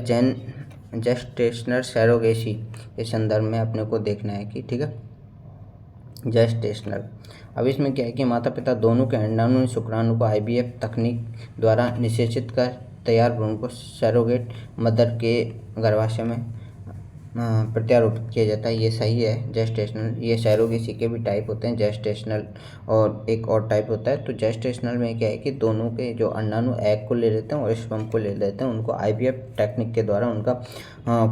जेस्टेशनल सरोगेसी के संदर्भ में अपने को देखना है कि, ठीक है, जेस्टेशनल। अब इसमें क्या है कि माता पिता दोनों के अंडाणु शुक्राणु को IVF तकनीक द्वारा निषेचित कर तैयार भ्रूण को सरोगेट मदर के गर्भाशय में प्रत्यारोपित किया जाता है, ये सही है। जेस्टेशनल, ये सरोगेसी के भी टाइप होते हैं, जेस्टेशनल और एक और टाइप होता है। तो जेस्टेशनल में क्या है कि दोनों के जो अंडाणु एग को ले लेते हैं और स्पर्म को ले लेते हैं, उनको IVF टेक्निक के द्वारा उनका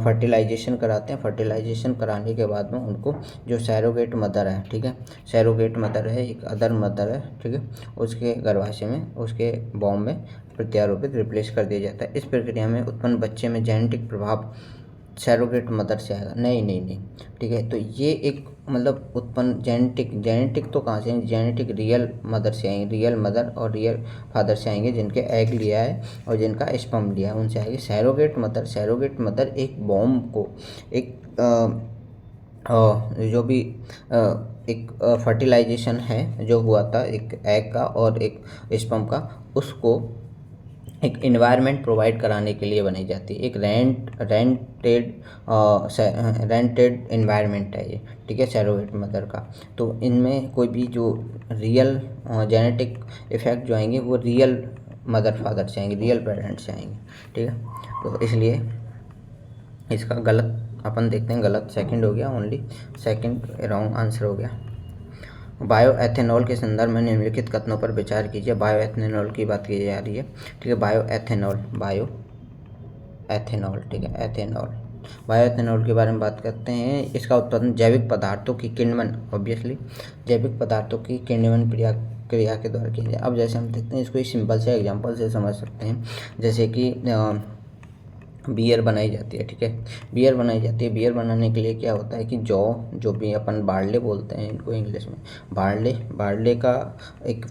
फर्टिलाइजेशन कराते हैं। फर्टिलाइजेशन कराने के बाद में उनको जो सरोगेट मदर है, ठीक है, सरोगेट मदर है, एक अदर मदर है, ठीक है, उसके गर्भाशय में, उसके बॉम्ब में प्रत्यारोपित, रिप्लेस कर दिया जाता है। इस प्रक्रिया में उत्पन्न बच्चे में जेनेटिक प्रभाव सरोगेट मदर से आएगा, नहीं, ठीक है। तो ये एक मतलब उत्पन्न जेनेटिक तो कहाँ से, जेनेटिक रियल मदर से आएंगे, रियल मदर और रियल फादर से आएंगे, जिनके एग लिया है और जिनका स्पर्म लिया है, उनसे आएगी। सरोगेट मदर एक बॉम्ब को, एक जो भी एक फर्टिलाइजेशन है जो हुआ था एक एग का और एक स्पर्म का, उसको एक इन्वायरमेंट प्रोवाइड कराने के लिए बनाई जाती है। एक रेंटेड इन्वायरमेंट है ये, ठीक है, सरोगेट मदर का। तो इनमें कोई भी जो रियल जेनेटिक इफेक्ट जो आएंगे वो रियल मदर फादर से आएंगे, रियल पेरेंट्स से आएंगे, ठीक है। तो इसलिए इसका गलत अपन देखते हैं, गलत सेकंड हो गया, ओनली सेकंड रॉन्ग आंसर हो गया। बायोएथेनॉल के संदर्भ में निम्नलिखित कथनों पर विचार कीजिए। बायोएथेनॉल की बात की जा रही है, ठीक है। बायोएथेनॉल, ठीक है, एथेनॉल, बायोएथेनॉल के बारे में बात करते हैं। इसका उत्पादन जैविक पदार्थों की किण्वन, ऑब्वियसली जैविक पदार्थों की किण्वन क्रिया के द्वारा किया जाए। अब जैसे हम देखते हैं, इसको एक सिंपल से एग्जांपल से समझ सकते हैं, जैसे कि बियर बनाई जाती है, ठीक है, बियर बनाई जाती है। बियर बनाने के लिए क्या होता है कि जो भी अपन बार्ले बोलते हैं इनको इंग्लिश में, बार्ले का एक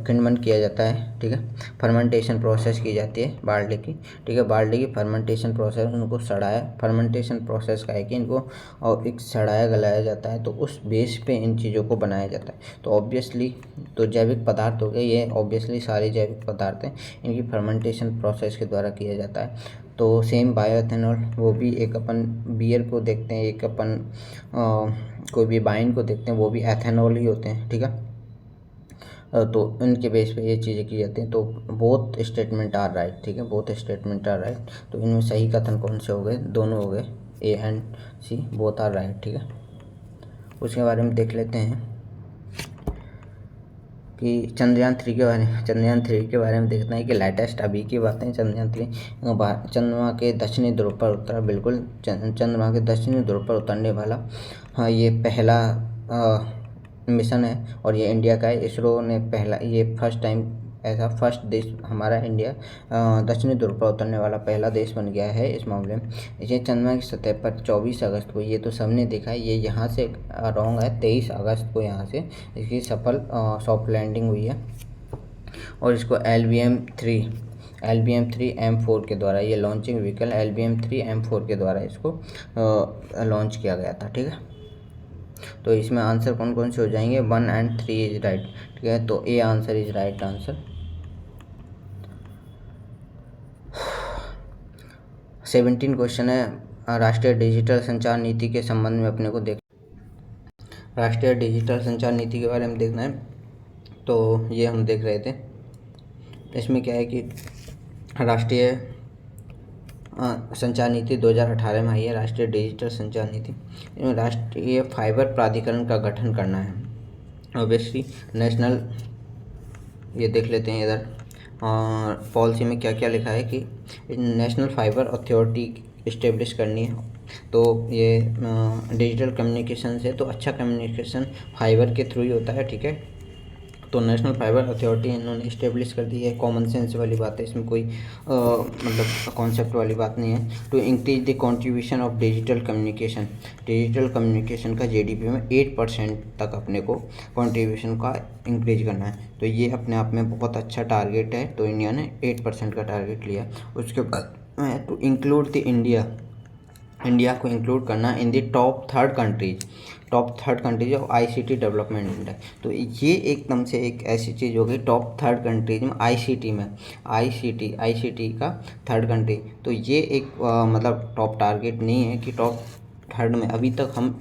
किण्वन किया जाता है, ठीक है। फर्मेंटेशन प्रोसेस की जाती है बार्ले की, ठीक है, बार्ले की फर्मेंटेशन प्रोसेस, उनको सड़ाया, फर्मेंटेशन प्रोसेस का है कि इनको और एक सड़ाया गलाया जाता है, तो उस बेस पे इन चीज़ों को बनाया जाता है। तो ऑब्वियसली तो जैविक पदार्थ हो गए ये, ऑब्वियसली सारे जैविक पदार्थ हैं, इनकी फर्मेंटेशन प्रोसेस के द्वारा किया जाता है। तो सेम बायोएथेनॉल, वो भी एक अपन बियर को देखते हैं, एक अपन कोई भी वाइन को देखते हैं, वो भी एथेनॉल ही होते हैं, ठीक है। तो इनके बेस पे ये चीज़ें की जाती हैं। तो बोथ स्टेटमेंट आर राइट, ठीक है, बोथ स्टेटमेंट आर राइट। तो इनमें सही कथन कौन से हो गए, दोनों हो गए, A and C both are right, ठीक है। उसके बारे में देख लेते हैं कि चंद्रयान 3 के बारे में देखते हैं कि लेटेस्ट अभी की बातें, चंद्रयान 3 चंद्रमा के दक्षिणी ध्रुव पर उतरा, बिल्कुल चंद्रमा के दक्षिणी ध्रुव पर उतरने वाला हाँ ये पहला मिशन है और ये इंडिया का है। इसरो ने पहला, ये फर्स्ट टाइम ऐसा फर्स्ट देश हमारा इंडिया दक्षिणी ध्रुव पर उतरने वाला पहला देश बन गया है इस मामले में। ये चंद्रमा की सतह पर 24 अगस्त को, ये तो सबने देखा है, ये यहाँ से रॉन्ग है, 23 अगस्त को यहाँ से इसकी सफल सॉफ्ट लैंडिंग हुई है। और इसको LBM-3 M4 के द्वारा, ये लॉन्चिंग व्हीकल LBM-3 M4 के द्वारा इसको लॉन्च किया गया था। ठीक है, तो इसमें आंसर कौन कौन से हो जाएंगे, 1 और 3 इज राइट। ठीक है, तो A answer is right answer. 17 question है, राष्ट्रीय डिजिटल संचार नीति के संबंध में अपने को देख, राष्ट्रीय डिजिटल संचार नीति के बारे में देखना है। तो ये हम देख रहे थे, इसमें क्या है कि राष्ट्रीय संचार नीति 2018 में आई है, राष्ट्रीय डिजिटल संचार नीति। इसमें राष्ट्रीय फाइबर प्राधिकरण का गठन करना है। ऑब्वियसली नेशनल, ये देख लेते हैं इधर पॉलिसी में क्या क्या लिखा है कि नेशनल फाइबर अथॉरिटी इस्टेब्लिश करनी है। तो ये डिजिटल कम्युनिकेशन से, तो अच्छा कम्युनिकेशन फाइबर के थ्रू ही होता है। ठीक है, तो नेशनल फाइबर अथॉरिटी इन्होंने इस्टेब्लिश कर दी है। कॉमन सेंस वाली बात है, इसमें कोई मतलब कॉन्सेप्ट वाली बात नहीं है। To increase the contribution of digital communication, digital communication का GDP में 8% तक अपने को कंट्रीब्यूशन का इंक्रीज करना है। तो ये अपने आप में बहुत अच्छा टारगेट है, तो इंडिया ने 8% का टारगेट लिया। उसके बाद टू इंक्लूड द इंडिया को इंक्लूड करना in the top third countries of ICT development index. तो ये एकदम से एक ऐसी चीज़ हो गई, टॉप थर्ड कंट्रीज में ICT का थर्ड कंट्री। तो ये एक मतलब टॉप टारगेट नहीं है कि टॉप थर्ड में, अभी तक हम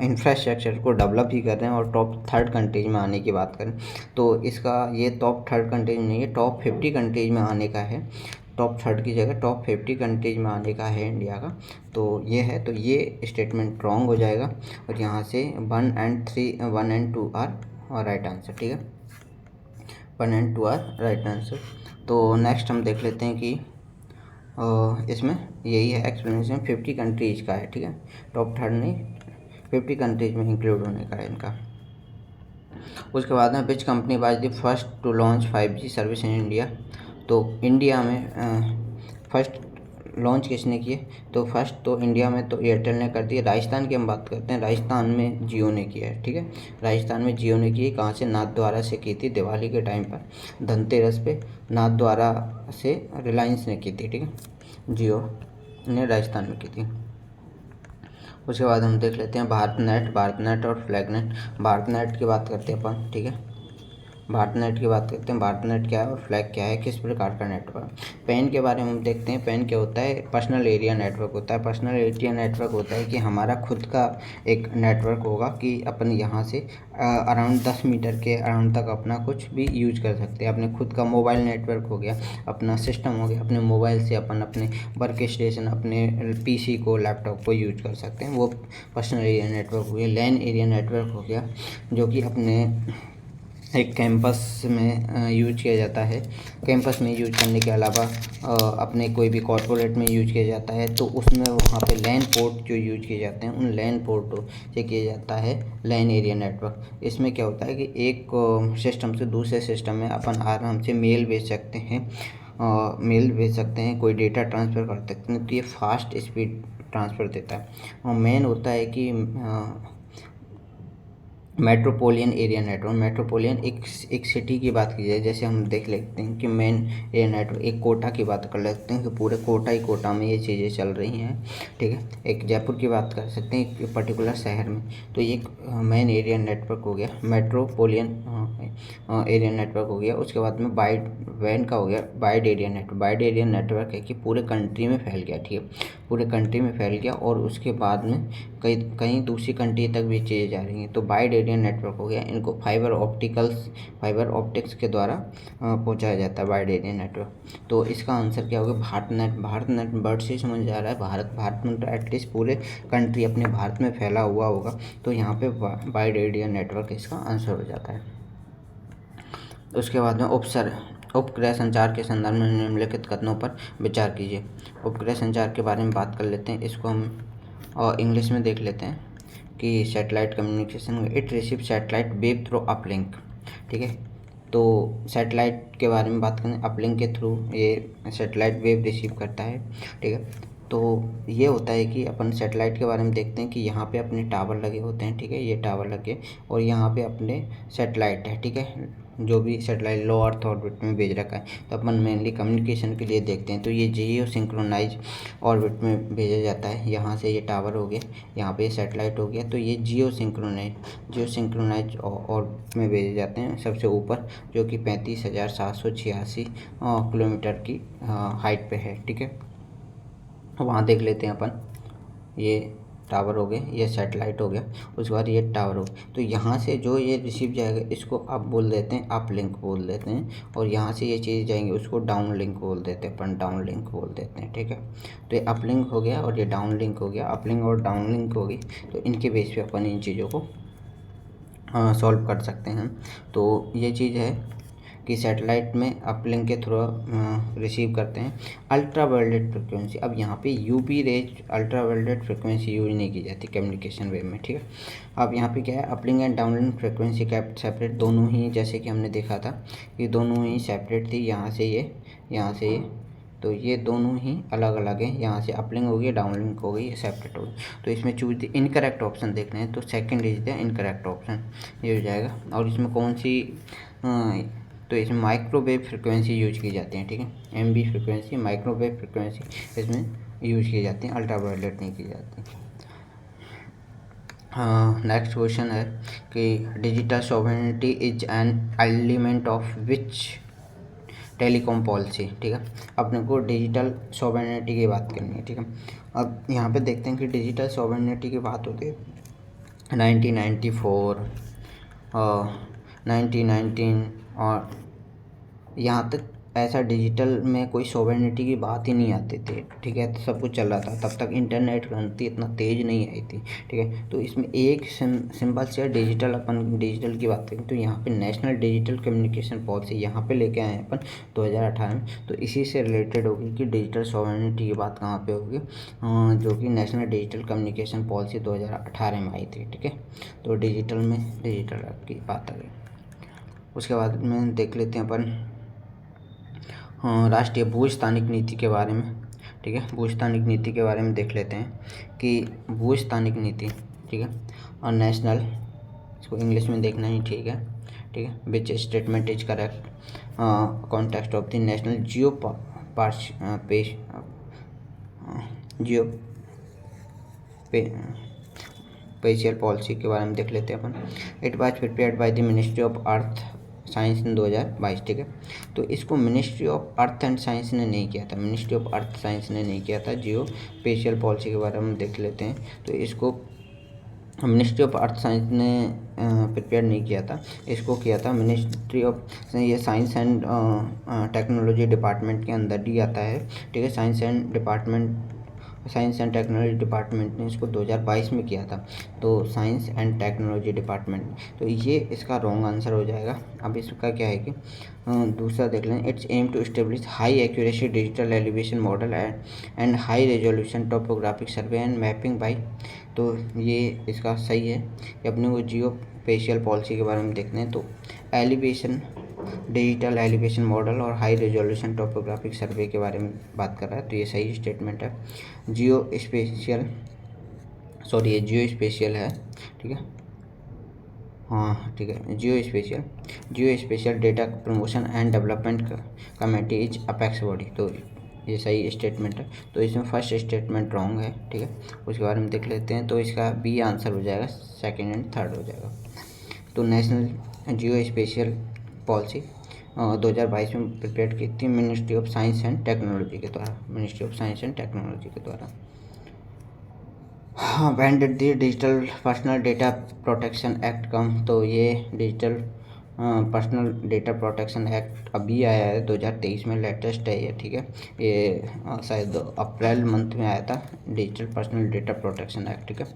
इंफ्रास्ट्रक्चर को डेवलप ही कर रहे हैं और टॉप थर्ड कंट्रीज में आने की बात करें तो इसका ये टॉप थर्ड कंट्रीज नहीं है, टॉप 50 कंट्रीज में आने का है। टॉप थर्ड की जगह टॉप 50 कंट्रीज में आने का है इंडिया का। तो ये है, तो ये स्टेटमेंट रॉन्ग हो जाएगा और यहाँ से 1 और 2 आर राइट आंसर। ठीक है, 1 और 2 आर राइट आंसर। तो नेक्स्ट हम देख लेते हैं कि इसमें यही है एक्सप्लेनेशन 50 कंट्रीज का है। ठीक है, टॉप थर्ड नहीं, 50 कंट्रीज में इंक्लूड होने का है इनका। उसके बाद में which company was the first to launch 5G service in India. तो इंडिया में फर्स्ट लॉन्च किसने किए, तो फर्स्ट तो इंडिया में तो एयरटेल ने कर दिया। राजस्थान की हम बात करते हैं, राजस्थान में जियो ने किया है। ठीक है, राजस्थान में जियो ने की, कहाँ से, नाथद्वारा से की थी, दिवाली के टाइम पर धनतेरस पे नाथद्वारा से रिलायंस ने की थी। ठीक है, जियो ने राजस्थान में की थी। उसके बाद हम देख लेते हैं भारतनेट और फ्लैगनेट। भारतनेट की बात करते हैं अपन। ठीक है, भारतनेट की बात करते हैं, भारतनेट क्या है और फ्लैग क्या है, किस प्रकार का नेटवर्क। पैन के बारे में हम देखते हैं। पैन क्या होता है, पर्सनल एरिया नेटवर्क होता है। पर्सनल एरिया नेटवर्क होता है कि हमारा खुद का एक नेटवर्क होगा कि अपन यहाँ से अराउंड 10 मीटर के अराउंड तक अपना कुछ भी यूज कर सकते हैं। अपने खुद का मोबाइल नेटवर्क हो गया, अपना सिस्टम हो गया, अपने मोबाइल से अपन अपने वर्क स्टेशन, अपने PC को, लैपटॉप को यूज कर सकते हैं, वो पर्सनल एरिया नेटवर्क हो गया। लैन एरिया नेटवर्क हो गया, जो कि अपने एक कैंपस में यूज किया जाता है। कैंपस में यूज करने के अलावा अपने कोई भी कॉर्पोरेट में यूज किया जाता है, तो उसमें वहाँ पे लैन पोर्ट जो यूज किए जाते हैं, उन लैन पोर्टों से किया जाता है लैन एरिया नेटवर्क। इसमें क्या होता है कि एक सिस्टम से दूसरे सिस्टम में अपन आराम से मेल भेज सकते हैं, कोई डेटा ट्रांसफ़र कर सकते हैं। तो ये फास्ट स्पीड ट्रांसफ़र देता है। और मेन होता है कि मेट्रोपोलियन एरिया नेटवर्क। मेट्रोपोलियन एक सिटी की बात की जाए, जैसे हम देख लेते हैं कि मेन एरिया नेटवर्क, एक कोटा की बात कर लेते हैं कि पूरे कोटा में ये चीज़ें चल रही हैं। ठीक है, एक जयपुर की बात कर सकते हैं एक पर्टिकुलर शहर में, तो ये मेन एरिया नेटवर्क हो गया, मेट्रोपोलियन एरिया नेटवर्क हो गया। उसके बाद में वैन का हो गया wide area network. Wide area network है कि पूरे कंट्री में फैल गया। ठीक है, पूरे कंट्री में फैल गया और उसके बाद में कहीं दूसरी कंट्री तक भी चीज़ें जा रही हैं, तो वाइड एरिया नेटवर्क हो गया। इनको फाइबर ऑप्टिक्स के द्वारा पहुंचाया जाता है वाइड एरिया नेटवर्क। तो इसका आंसर क्या होगा, भारतनेट वर्ड से समझ आ रहा है, भारत में एटलीस्ट पूरे कंट्री अपने भारत में फैला हुआ होगा, तो यहाँ पे वाइड एरिया नेटवर्क इसका आंसर हो जाता है। उसके बाद में उपग्रह संचार के संदर्भ में निम्नलिखित कथनों पर विचार कीजिए। उपग्रह संचार के बारे में बात कर लेते हैं, इसको हम इंग्लिश में देख लेते हैं कि satellite communication, it receive satellite wave through uplink. ठीक है, तो सैटेलाइट के बारे में बात करें, अपलिंक के थ्रू ये सैटेलाइट वेव रिसीव करता है, ठीक है। तो ये होता है कि अपन सैटेलाइट के बारे में देखते हैं कि यहाँ पे अपने टावर लगे होते हैं, ठीक है, ये टावर लगे और यहाँ पे अपने सैटेलाइट है, ठीक है, जो भी सैटेलाइट लो अर्थ ऑर्बिट में भेज रखा है। तो अपन मेनली कम्युनिकेशन के लिए देखते हैं, तो ये जियो सिंक्रोनाइज ऑर्बिट में भेजा जाता है। यहाँ से ये टावर हो गया, यहाँ पे सैटेलाइट हो गया, तो ये जियो सिंक्रोनाइज ऑर्बिट में भेजे जाते हैं सबसे ऊपर, जो कि 35,786 किलोमीटर की हाइट पे है, ठीक है। वहाँ देख लेते हैं अपन, ये टावर हो गए, ये सैटेलाइट हो गया, उसके बाद ये टावर हो गया। तो यहाँ से जो ये रिसीव जाएगा इसको आप बोल देते हैं अप लिंक बोल देते हैं, और यहाँ से ये चीज़ जाएंगे उसको डाउन लिंक बोल देते हैं, अपन डाउन लिंक बोल देते हैं, ठीक है। तो ये अप लिंक हो गया और ये डाउन लिंक हो गया, अप लिंक और डाउन लिंक हो गई। तो इनके बेस पे अपन इन चीज़ों को सॉल्व कर सकते हैं। तो ये चीज़ है कि सैटेलाइट में अपलिंक के थ्रू रिसीव करते हैं अल्ट्रा वायलेट फ्रिक्वेंसी। अब यहाँ पे UV rays ultraviolet frequency use नहीं की जाती कम्युनिकेशन वेव में, ठीक है। अब यहाँ पे क्या है, uplink and downlink frequency kept separate, दोनों ही जैसे कि हमने देखा था कि दोनों ही सेपरेट थी, यहाँ से ये, यहाँ से ये, तो ये दोनों ही अलग अलग हैं। यहाँ से अपलिंक हो गई, डाउनलिंक हो गई, ये सेपरेट हो गई। तो इसमें चूज द इनकरेक्ट ऑप्शन देखना है, तो second is the incorrect option, ये हो जाएगा। और इसमें कौन सी तो इसमें माइक्रोवेव फ्रिक्वेंसी यूज की जाती है, ठीक है, एमबी फ्रिक्वेंसी, माइक्रोवेव फ्रिक्वेंसी इसमें यूज की जाती है, अल्ट्रा वायलेट नहीं की जाती। नेक्स्ट क्वेश्चन है कि digital sovereignty is an element of which telecom policy, ठीक है। अपने को डिजिटल सॉवरेनिटी की बात करनी है, ठीक है। अब यहाँ पे देखते हैं कि डिजिटल सॉवरेनिटी की बात होती है 1994 1919 और यहाँ तक ऐसा डिजिटल में कोई सॉवरेनिटी की बात ही नहीं आती थी, ठीक है। तो सब कुछ चल रहा था, तब तक इंटरनेट क्रांति इतना तेज़ नहीं आई थी, ठीक है। तो इसमें एक सिंपल से डिजिटल, अपन डिजिटल की बात करें तो यहाँ पे नेशनल डिजिटल कम्युनिकेशन पॉलिसी यहाँ पे लेके आए हैं अपन 2018 में। तो इसी से रिलेटेड होगी कि डिजिटल सॉवरेनिटी की बात कहाँ पे होगी, जो कि नेशनल डिजिटल कम्युनिकेशन पॉलिसी 2018 में आई थी, ठीक है। तो डिजिटल में डिजिटल की बात आ गई। उसके बाद में देख लेते हैं अपन राष्ट्रीय भूस्थानिक नीति के बारे में, ठीक है। भूस्थानिक नीति के बारे में देख लेते हैं कि भूस्थानिक नीति, ठीक है, और नेशनल, इसको इंग्लिश में देखना ही ठीक है, ठीक है। Which statement is correct context of the national geospatial policy के बारे में देख लेते हैं अपन। It was prepared by the ministry of earth science in 2022, ठीक है। तो इसको ministry of earth and science ने नहीं किया था, मिनिस्ट्री ऑफ अर्थ साइंस ने नहीं किया था। जियो स्पेशियल पॉलिसी के बारे में देख लेते हैं, तो इसको मिनिस्ट्री ऑफ अर्थ साइंस ने प्रिपेयर नहीं किया था, इसको किया था मिनिस्ट्री ऑफ, ये साइंस एंड टेक्नोलॉजी डिपार्टमेंट के अंदर ही आता है, ठीक है। साइंस एंड टेक्नोलॉजी डिपार्टमेंट ने इसको 2022 में किया था, तो साइंस एंड टेक्नोलॉजी डिपार्टमेंट, तो ये इसका रॉन्ग आंसर हो जाएगा। अब इसका क्या है कि दूसरा देख लें, it's aim to establish high accuracy digital elevation model and high resolution topographic survey and mapping by, तो ये इसका सही है कि अपने को जियो स्पेशियल पॉलिसी के बारे में देखते हैं। तो एलिवेशन, डिजिटल एलिवेशन मॉडल और हाई रेजोल्यूशन टोपोग्राफिक सर्वे के बारे में बात कर रहा है, तो ये सही स्टेटमेंट है। जियो स्पेशियल है, ठीक है, हाँ ठीक है। Geospatial data promotion and development committee is apex body, तो ये सही स्टेटमेंट है। तो इसमें फर्स्ट स्टेटमेंट रॉन्ग है, ठीक है। उसके बारे में देख लेते हैं, तो इसका बी आंसर हो जाएगा, सेकंड एंड थर्ड हो जाएगा। तो नेशनल जियो स्पेशियल पॉलिसी 2022 में प्रिपेयर की थी ministry of science and technology के द्वारा, हाँ। When did the digital personal data protection act come, तो ये digital personal data protection act अभी आया है 2023 में, लेटेस्ट है ये, ठीक है। ये शायद अप्रैल मंथ में आया था, digital personal data protection act, ठीक है।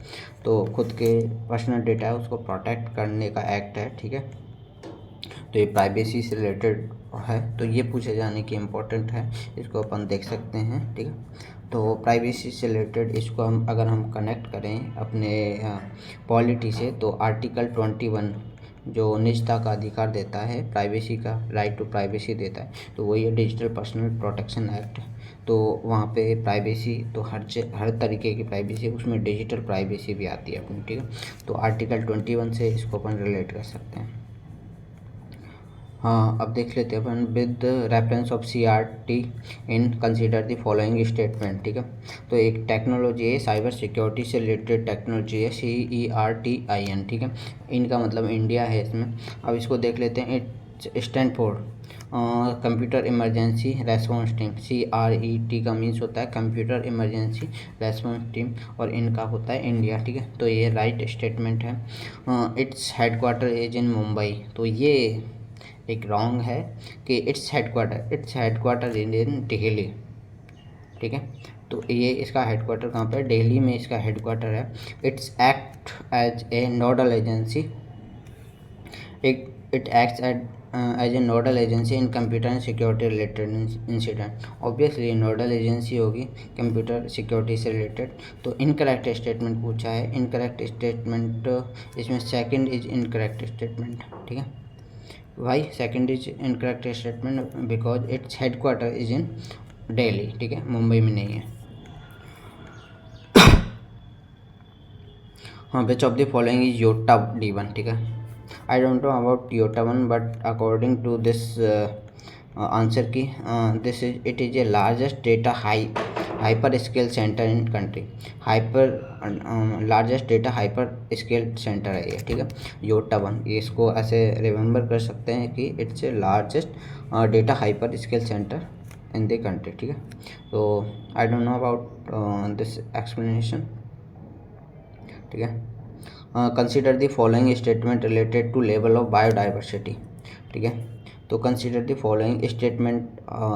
तो खुद के पर्सनल डेटा है उसको प्रोटेक्ट करने का एक्ट है, ठीक है। तो ये प्राइवेसी से रिलेटेड है, तो ये पूछे जाने की इम्पोर्टेंट है, इसको अपन देख सकते हैं, ठीक है। तो प्राइवेसी से रिलेटेड इसको अगर हम कनेक्ट करें अपने पॉलिटी से, तो आर्टिकल 21 जो निजता का अधिकार देता है, प्राइवेसी का राइट टू प्राइवेसी देता है, तो वही है डिजिटल पर्सनल प्रोटेक्शन एक्ट। तो वहाँ पे प्राइवेसी तो हर तरीके की प्राइवेसी, उसमें डिजिटल प्राइवेसी भी आती है अपनी, ठीक है। तो आर्टिकल 21 से इसको अपन रिलेट कर सकते हैं। हाँ, अब देख लेते हैं अपन with reference of CRT in consider the following statement, ठीक है। तो एक टेक्नोलॉजी है, साइबर सिक्योरिटी से रिलेटेड टेक्नोलॉजी है, CERTIN, ठीक है। इनका मतलब इंडिया है इसमें। अब इसको देख लेते हैं। It stand for computer emergency response team. CRET का मीन्स होता है कंप्यूटर इमरजेंसी रेस्पॉन्स टीम, और इनका होता है इंडिया, ठीक है। तो ये राइट स्टेटमेंट है। इट्स हेडक्वार्टर इज इन मुंबई, तो ये एक रॉन्ग है कि इट्स हेडक्वार्टर इन दिल्ली, ठीक है। तो ये इसका हेडक्वार्टर कहाँ पे है? दिल्ली में इसका हेडक्वार्टर है। It's act as a nodal agency, it acts as a nodal agency in computer and security related incident. Obviously nodal agency होगी कंप्यूटर सिक्योरिटी से रिलेटेड। तो इनकरेक्ट स्टेटमेंट पूछा है। इनकरेक्ट स्टेटमेंट इसमें सेकंड इज इनकरेक्ट स्टेटमेंट, ठीक है। Why second is incorrect statement? Because it's headquarter is in Delhi, ठीक है, मुंबई में नहीं है। हाँ, which of the following is Yotta D1, ठीक है। I don't know about yotta 1, but according to this answer की this is a largest data hyper scale centre in country. Largest data hyper scale center है ये, ठीक है, Yotta 1। इसको ऐसे remember कर सकते हैं कि it's a largest data hyper scale centre in the country, ठीक है। तो I don't know about this explanation, ठीक है। Consider the following statement related to level of biodiversity, ठीक है। तो कंसिडर द फॉलोइंग स्टेटमेंट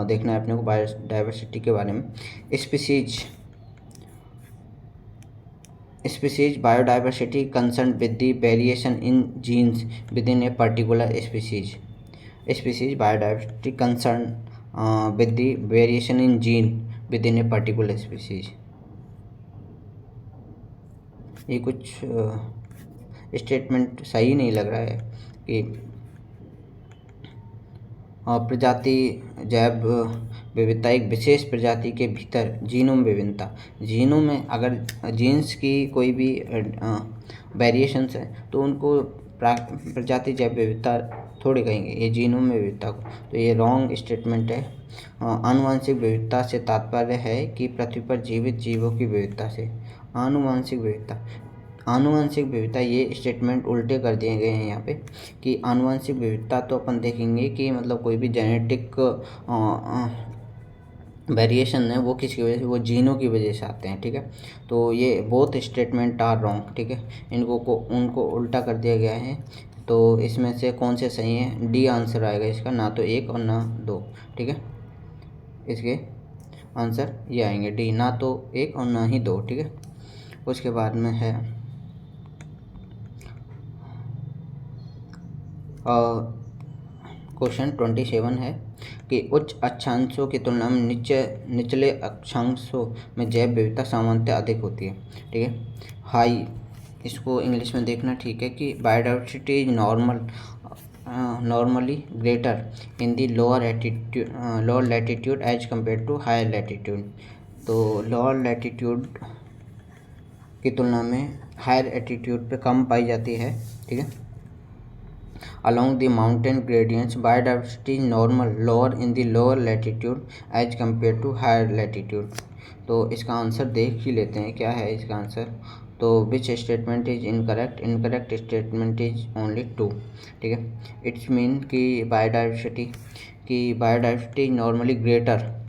देखना है अपने को बायोडाइवर्सिटी के बारे में। Species biodiversity concern with the variation in genes within a particular species biodiversity concern with the variation in gene within a particular species. ये कुछ स्टेटमेंट सही नहीं लग रहा है कि प्रजाति जैव विविधता एक विशेष प्रजाति के भीतर जीनोम विभिन्नता। जीनों में अगर जीन्स की कोई भी वेरिएशंस हैं तो उनको प्रजाति जैव विविधता थोड़ी कहेंगे, ये जीनोम में विविधता को। तो ये रॉन्ग स्टेटमेंट है। आनुवंशिक विविधता से तात्पर्य है कि पृथ्वी पर जीवित जीवों की विविधता से। आनुवंशिक विविधता ये स्टेटमेंट उल्टे कर दिए गए हैं यहाँ पे कि आनुवंशिक विविधता तो अपन देखेंगे कि मतलब कोई भी जेनेटिक वेरिएशन है वो किसकी वजह से, वो जीनों की वजह से आते हैं, ठीक है। तो ये बोथ स्टेटमेंट आर रॉन्ग, ठीक है। उनको उल्टा कर दिया गया है। तो इसमें से कौन से सही है? D आंसर आएगा इसका, ना तो 1 और ना 2, ठीक है। इसके आंसर ये आएंगे D, ना तो 1 और ना ही 2, ठीक है। उसके बाद में है क्वेश्चन 27 है कि उच्च अक्षांशों की तुलना में निचले अक्षांशों में जैव विविधता सामान्यतः अधिक होती है, ठीक है। हाई, इसको इंग्लिश में देखना, ठीक है, कि biodiversity is normally greater in the lower latitude as compare to higher latitude. तो लोअर लैटिट्यूड की तुलना में हायर एटीट्यूड पे कम पाई जाती है, ठीक है। Along the mountain gradients, biodiversity is normal lower in the lower latitude as compared to higher latitude। तो इसका आंसर देख ही लेते हैं क्या है इसका आंसर। तो which statement is incorrect statement is only 2, ठीक है। इट्स मीन कि बायोडाइवर्सिटी नॉर्मली ग्रेटर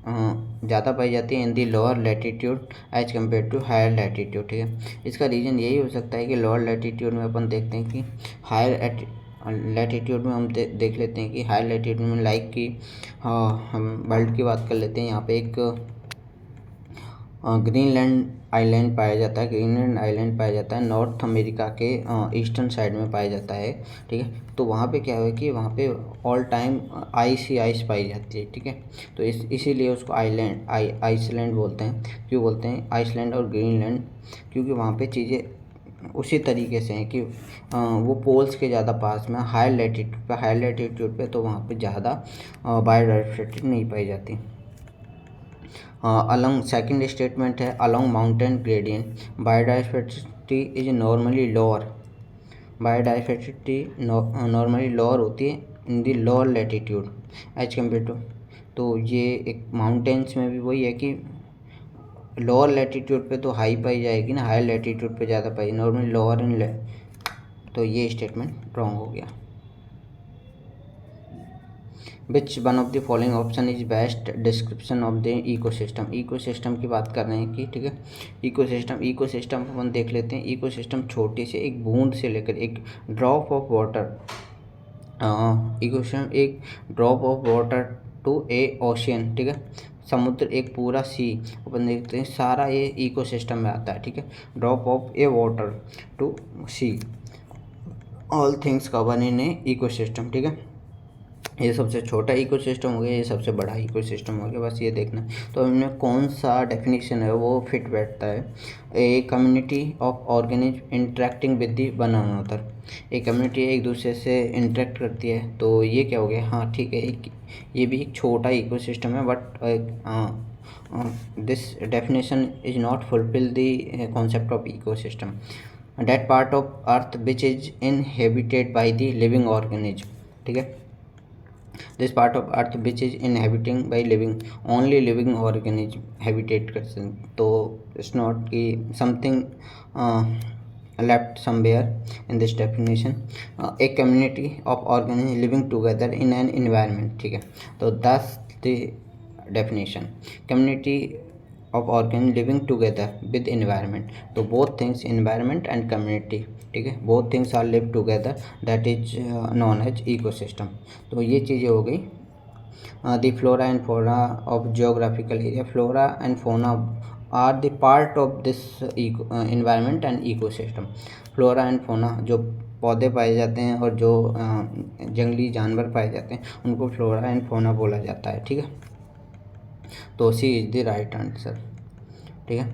ज़्यादा पाई जाती है in the lower latitude as compare to higher latitude, ठीक है। इसका रीज़न यही हो सकता है कि लोअर लैटिट्यूड में अपन देखते हैं कि हायर लैटिट्यूड में हम देख लेते हैं कि हायर लैटिट्यूड में लाइक कि हम वर्ल्ड की बात कर लेते हैं। यहाँ पे एक ग्रीनलैंड आइलैंड पाया जाता है। ग्रीनलैंड आइलैंड पाया जाता है नॉर्थ अमेरिका के ईस्टर्न साइड में पाया जाता है, ठीक है। तो वहाँ पे क्या है कि वहाँ पे ऑल टाइम आइस पाई जाती है, ठीक है। तो इसीलिए उसको आइसलैंड बोलते हैं। क्यों बोलते हैं आइसलैंड और ग्रीनलैंड? क्योंकि वहाँ पे चीज़ें उसी तरीके से हैं कि वो पोल्स के ज़्यादा पास में, हाई लैटिट्यूड पे तो वहाँ पे ज़्यादा बायोडाइवर्सिटी नहीं पाई जाती। अलॉन्ग सेकंड स्टेटमेंट है, along mountain gradient biodiversity is normally lower. Biodiversity normally lower होती है in the lower latitude as compare to. तो ये एक माउंटेन्स में भी वही है कि लोअर लैटिट्यूड पे तो हाई पाई जाएगी ना, हाई लैटिट्यूड पे ज़्यादा पाई, नॉर्मली लोअर इन, तो ये स्टेटमेंट रॉन्ग हो गया। Which one of the following option is best description of the ecosystem. Ecosystem की बात कर रहे हैं कि ठीक है, इकोसिस्टम अपन देख लेते हैं। इकोसिस्टम छोटी से एक बूंद से लेकर एक ड्रॉप ऑफ वाटर, इकोसिस्टम एक drop of water to a ocean, ठीक है, समुद्र एक पूरा सी, अपन देखते हैं सारा ये इकोसिस्टम में आता है। ठीक है, drop of a water to sea, all things cover in a ecosystem. ठीक है, ये सबसे छोटा इकोसिस्टम हो गया, ये सबसे बड़ा इकोसिस्टम हो गया, बस ये देखना। तो इनमें कौन सा डेफिनेशन है वो फिट बैठता है। A community of organism interacting with the one another, एक कम्युनिटी एक दूसरे से इंटरेक्ट करती है, तो ये क्या हो गया, हाँ ठीक है, ये भी एक छोटा इकोसिस्टम है, but this definition is not fulfil the concept of ecosystem. That part of earth which is inhabited by the living organism, ठीक है, this part of earth which is inhabiting by living, only living organism habitat कर सकते, तो it's not कि something left somewhere in this definition। a community of organisms living together in an environment, ठीक है, तो that's the definition, community of organisms living together with environment, तो both things environment and community, ठीक है, both things are live together, that is known as ecosystem। तो ये चीज़ें हो गई। The flora and fauna of geographical area, flora and fauna are the part of this environment and ecosystem। Flora and fauna, जो पौधे पाए जाते हैं और जो जंगली जानवर पाए जाते हैं उनको फ्लोरा एंड फोना बोला जाता है। ठीक है, तो सी इज द राइट आंसर। ठीक है,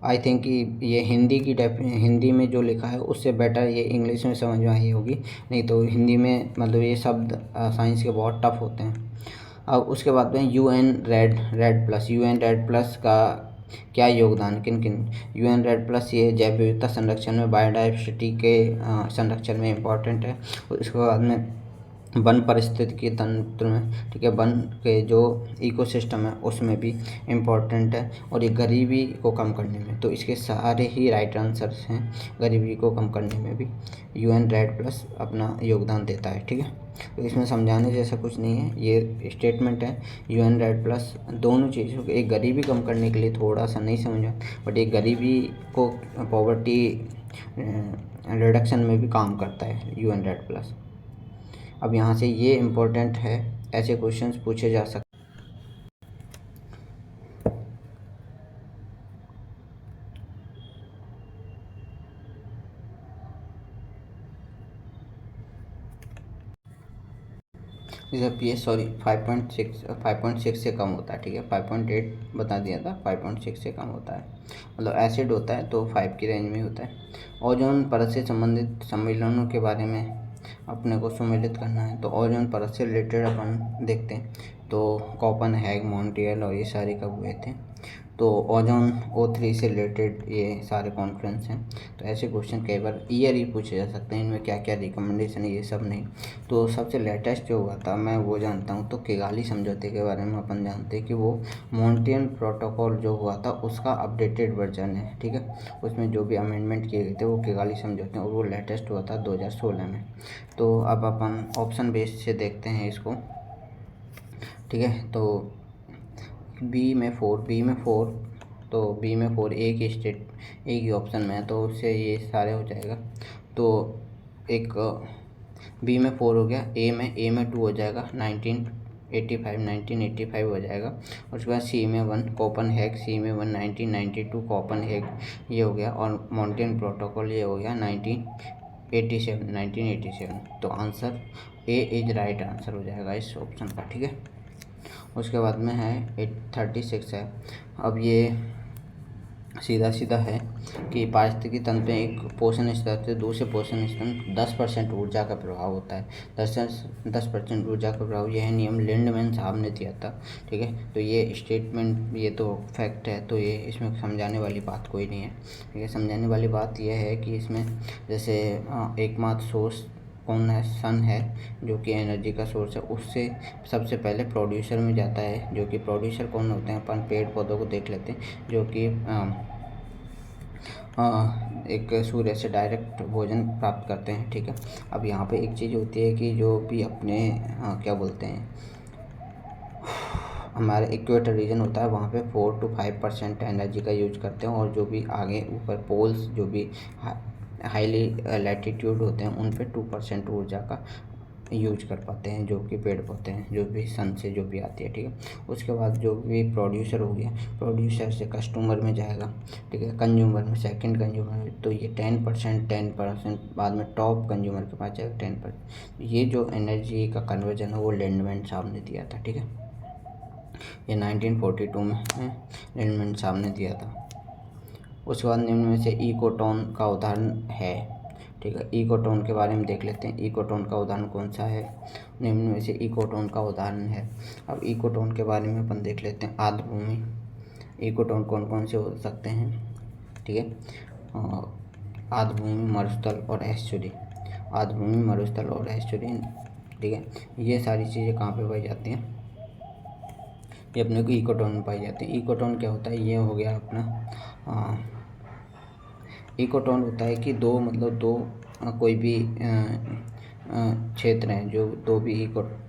आई थिंक ये हिंदी में जो लिखा है उससे बेटर ये इंग्लिश में समझ में आई होगी, नहीं तो हिंदी में मतलब ये शब्द साइंस के बहुत टफ होते हैं। अब उसके बाद में UN रेड प्लस का क्या योगदान, किन किन, UN रेड प्लस ये जैव विविधता संरक्षण में, बायोडाइवर्सिटी के संरक्षण में इम्पॉर्टेंट है। और इसके बाद में वन पारिस्थितिकी तंत्र में, ठीक है, वन के जो इकोसिस्टम है उसमें भी इम्पॉर्टेंट है, और ये गरीबी को कम करने में, तो इसके सारे ही राइट आंसर्स हैं। गरीबी को कम करने में भी UN रेड प्लस अपना योगदान देता है। ठीक है, तो इसमें समझाने जैसा कुछ नहीं है, ये स्टेटमेंट है। UN रेड प्लस दोनों चीज़ों को, एक गरीबी कम करने के लिए थोड़ा सा नहीं समझा, बट एक गरीबी को, पॉवर्टी रिडक्शन में भी काम करता है UN रेड प्लस। अब यहाँ से ये इम्पोर्टेंट है, ऐसे क्वेश्चंस पूछे जा सकते। जब ये 5.6 से कम होता है, ठीक है, 5.8 बता दिया था, 5.6 से कम होता है, मतलब एसिड होता है तो 5 की रेंज में होता है। ओजोन परत से संबंधित सम्मेलनों के बारे में अपने को सम्मिलित करना है, तो ओजोन परत से रिलेटेड अपन देखते हैं, तो कोपेनहेगन, मॉन्ट्रियल और ये सारे कब हुए थे, तो ओजोन O3 से रिलेटेड ये सारे कॉन्फ्रेंस हैं। तो ऐसे क्वेश्चन कई बार ईयर ही पूछे जा सकते हैं, इनमें क्या क्या रिकमेंडेशन है ये सब नहीं। तो सबसे लेटेस्ट जो हुआ था मैं वो जानता हूँ, तो किगाली समझौते के बारे में अपन जानते हैं कि वो मॉन्ट्रियल प्रोटोकॉल जो हुआ था उसका अपडेटेड वर्जन है। ठीक है, उसमें जो भी अमेंडमेंट किए गए थे वो किगाली समझौते हैं, और वो लेटेस्ट हुआ था 2016 में। तो अब अपन ऑप्शन बेस्ड से देखते हैं इसको। ठीक है, तो बी में फोर, तो बी में 4 एक ही ऑप्शन में है, तो उससे ये सारे हो जाएगा। तो एक बी में 4 हो गया, ए में 2 हो जाएगा, 1985 हो जाएगा। और उसके बाद सी में 1 कोपेनहेगन, सी में 1 1992 कोपेनहेगन ये हो गया, और मॉन्ट्रियल प्रोटोकॉल ये हो गया 1987। तो answer A is right answer हो जाएगा इस ऑप्शन का। ठीक है, उसके बाद में है 36 है। अब ये सीधा सीधा है कि पारिस्थितिकी तंत्र में एक पोषण स्तर से दूसरे पोषण स्तर में 10% ऊर्जा का प्रभाव होता है। 10% ऊर्जा का प्रभाव, यह नियम लिंडमैन साहब ने दिया था। ठीक है, तो ये स्टेटमेंट, ये तो फैक्ट है, तो ये इसमें समझाने वाली बात कोई नहीं है। ठीक है, समझाने वाली बात यह है कि इसमें जैसे एकमात्र सोर्स कौन है, सन है, जो कि एनर्जी का सोर्स है, उससे सबसे पहले प्रोड्यूसर में जाता है, जो कि प्रोड्यूसर कौन होते हैं, अपन पेड़ पौधों को देख लेते हैं, जो कि एक सूर्य से डायरेक्ट भोजन प्राप्त करते हैं। ठीक है, अब यहाँ पे एक चीज़ होती है कि जो भी अपने क्या बोलते हैं, हमारे इक्वेटर रीजन होता है, वहाँ पे 4 to 5% एनर्जी का यूज करते हैं, और जो भी आगे ऊपर पोल्स, जो भी हाईली लैटिट्यूड होते हैं, उन पे 2% ऊर्जा का यूज कर पाते हैं, जो कि पेड़ पौधे हैं, जो भी सन से जो भी आती है। ठीक है, उसके बाद जो भी प्रोड्यूसर हो गया, प्रोड्यूसर से कस्टमर में जाएगा। ठीक है, कंज्यूमर में, सेकंड कंज्यूमर में, तो ये 10% बाद में टॉप कंज्यूमर के पास जाएगा 10%। ये जो एनर्जी का कन्वर्जन है वो लिंडमैन साहब ने दिया था। ठीक है, ये 1942 में लिंडमैन साहब ने दिया था। उसके बाद निम्न में से इकोटोन का उदाहरण है। ठीक है, इकोटोन के बारे में देख लेते हैं। इकोटोन का उदाहरण कौन सा है, निम्न में से इकोटोन का उदाहरण है। अब इकोटोन के बारे में अपन देख लेते हैं। आर्द्रभूमि, इकोटोन कौन कौन से हो सकते हैं। ठीक है, आर्द्रभूमि, मरुस्थल और एस्चुरी। आर्द्रभूमि, मरुस्थल और एस्चुरी। ठीक है, ये सारी चीज़ें कहाँ पे पाई जाती हैं, ये अपने को इकोटोन में पाई जाती है। इकोटोन क्या होता है, ये हो गया अपना इकोटोन होता है कि दो, मतलब दो कोई भी क्षेत्र हैं, जो दो भी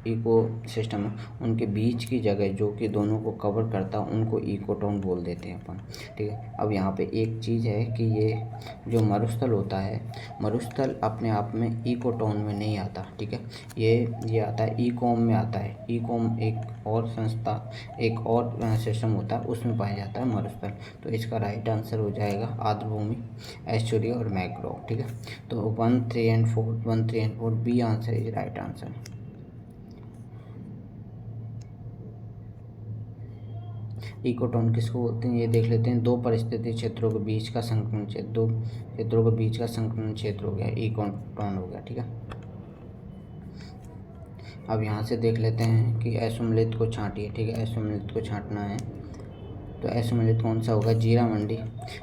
इको सिस्टम है, उनके बीच की जगह जो कि दोनों को कवर करता है, उनको इकोटोन बोल देते हैं अपन। ठीक है, अब यहाँ पे एक चीज़ है कि ये जो मरुस्थल होता है, मरुस्थल अपने आप में इकोटोन में नहीं आता। ठीक है, ये आता है ईकॉम में आता है। ईकॉम एक और संस्था, एक और सिस्टम होता है, उसमें पाया जाता है मरुस्थल। तो इसका राइट आंसर हो जाएगा आर्द्रभूमि, एस्चुरी और मैंग्रोव। ठीक है, तो 1, 3 and 4 B answer is right answer. Ecotone किसको बोलते हैं, ये देख लेते हैं। दो परिस्थिति क्षेत्रों के बीच का संक्रमण क्षेत्र, दो क्षेत्रों के बीच का संक्रमण क्षेत्र हो गया, इकोटोन हो गया। ठीक है, अब यहाँ से देख लेते हैं कि असुमेलित को छांटिए। ठीक है, असुमेलित को छांटना है, तो असुमेलित कौन सा होगा, जीरा मंडी।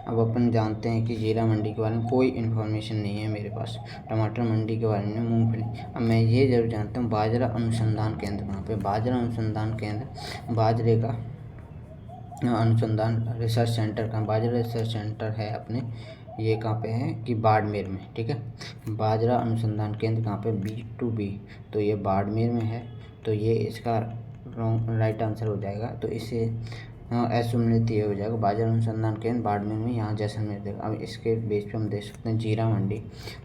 अब अपन जानते हैं कि जीरा मंडी के बारे में कोई इन्फॉर्मेशन नहीं है मेरे पास। टमाटर मंडी के बारे में, मूंगफली। अब मैं ये जरूर जानता हूँ, बाजरा अनुसंधान केंद्र कहाँ पे, बाजरा अनुसंधान केंद्र, बाजरे का अनुसंधान रिसर्च सेंटर कहाँ, बाजरा रिसर्च सेंटर है अपने, ये कहाँ पे है कि बाड़मेर में। ठीक है, बाजरा अनुसंधान केंद्र कहाँ पे, B2B, तो ये बाड़मेर में है, तो ये इसका राइट आंसर हो जाएगा। तो इसे असुमेलित ये हो जाएगा, बाजरा अनुसंधान केंद्र बाड़मेर में, यहाँ जैसलमेर देगा। अब इसके बेस पे हम देख सकते हैं जीरा मंडी।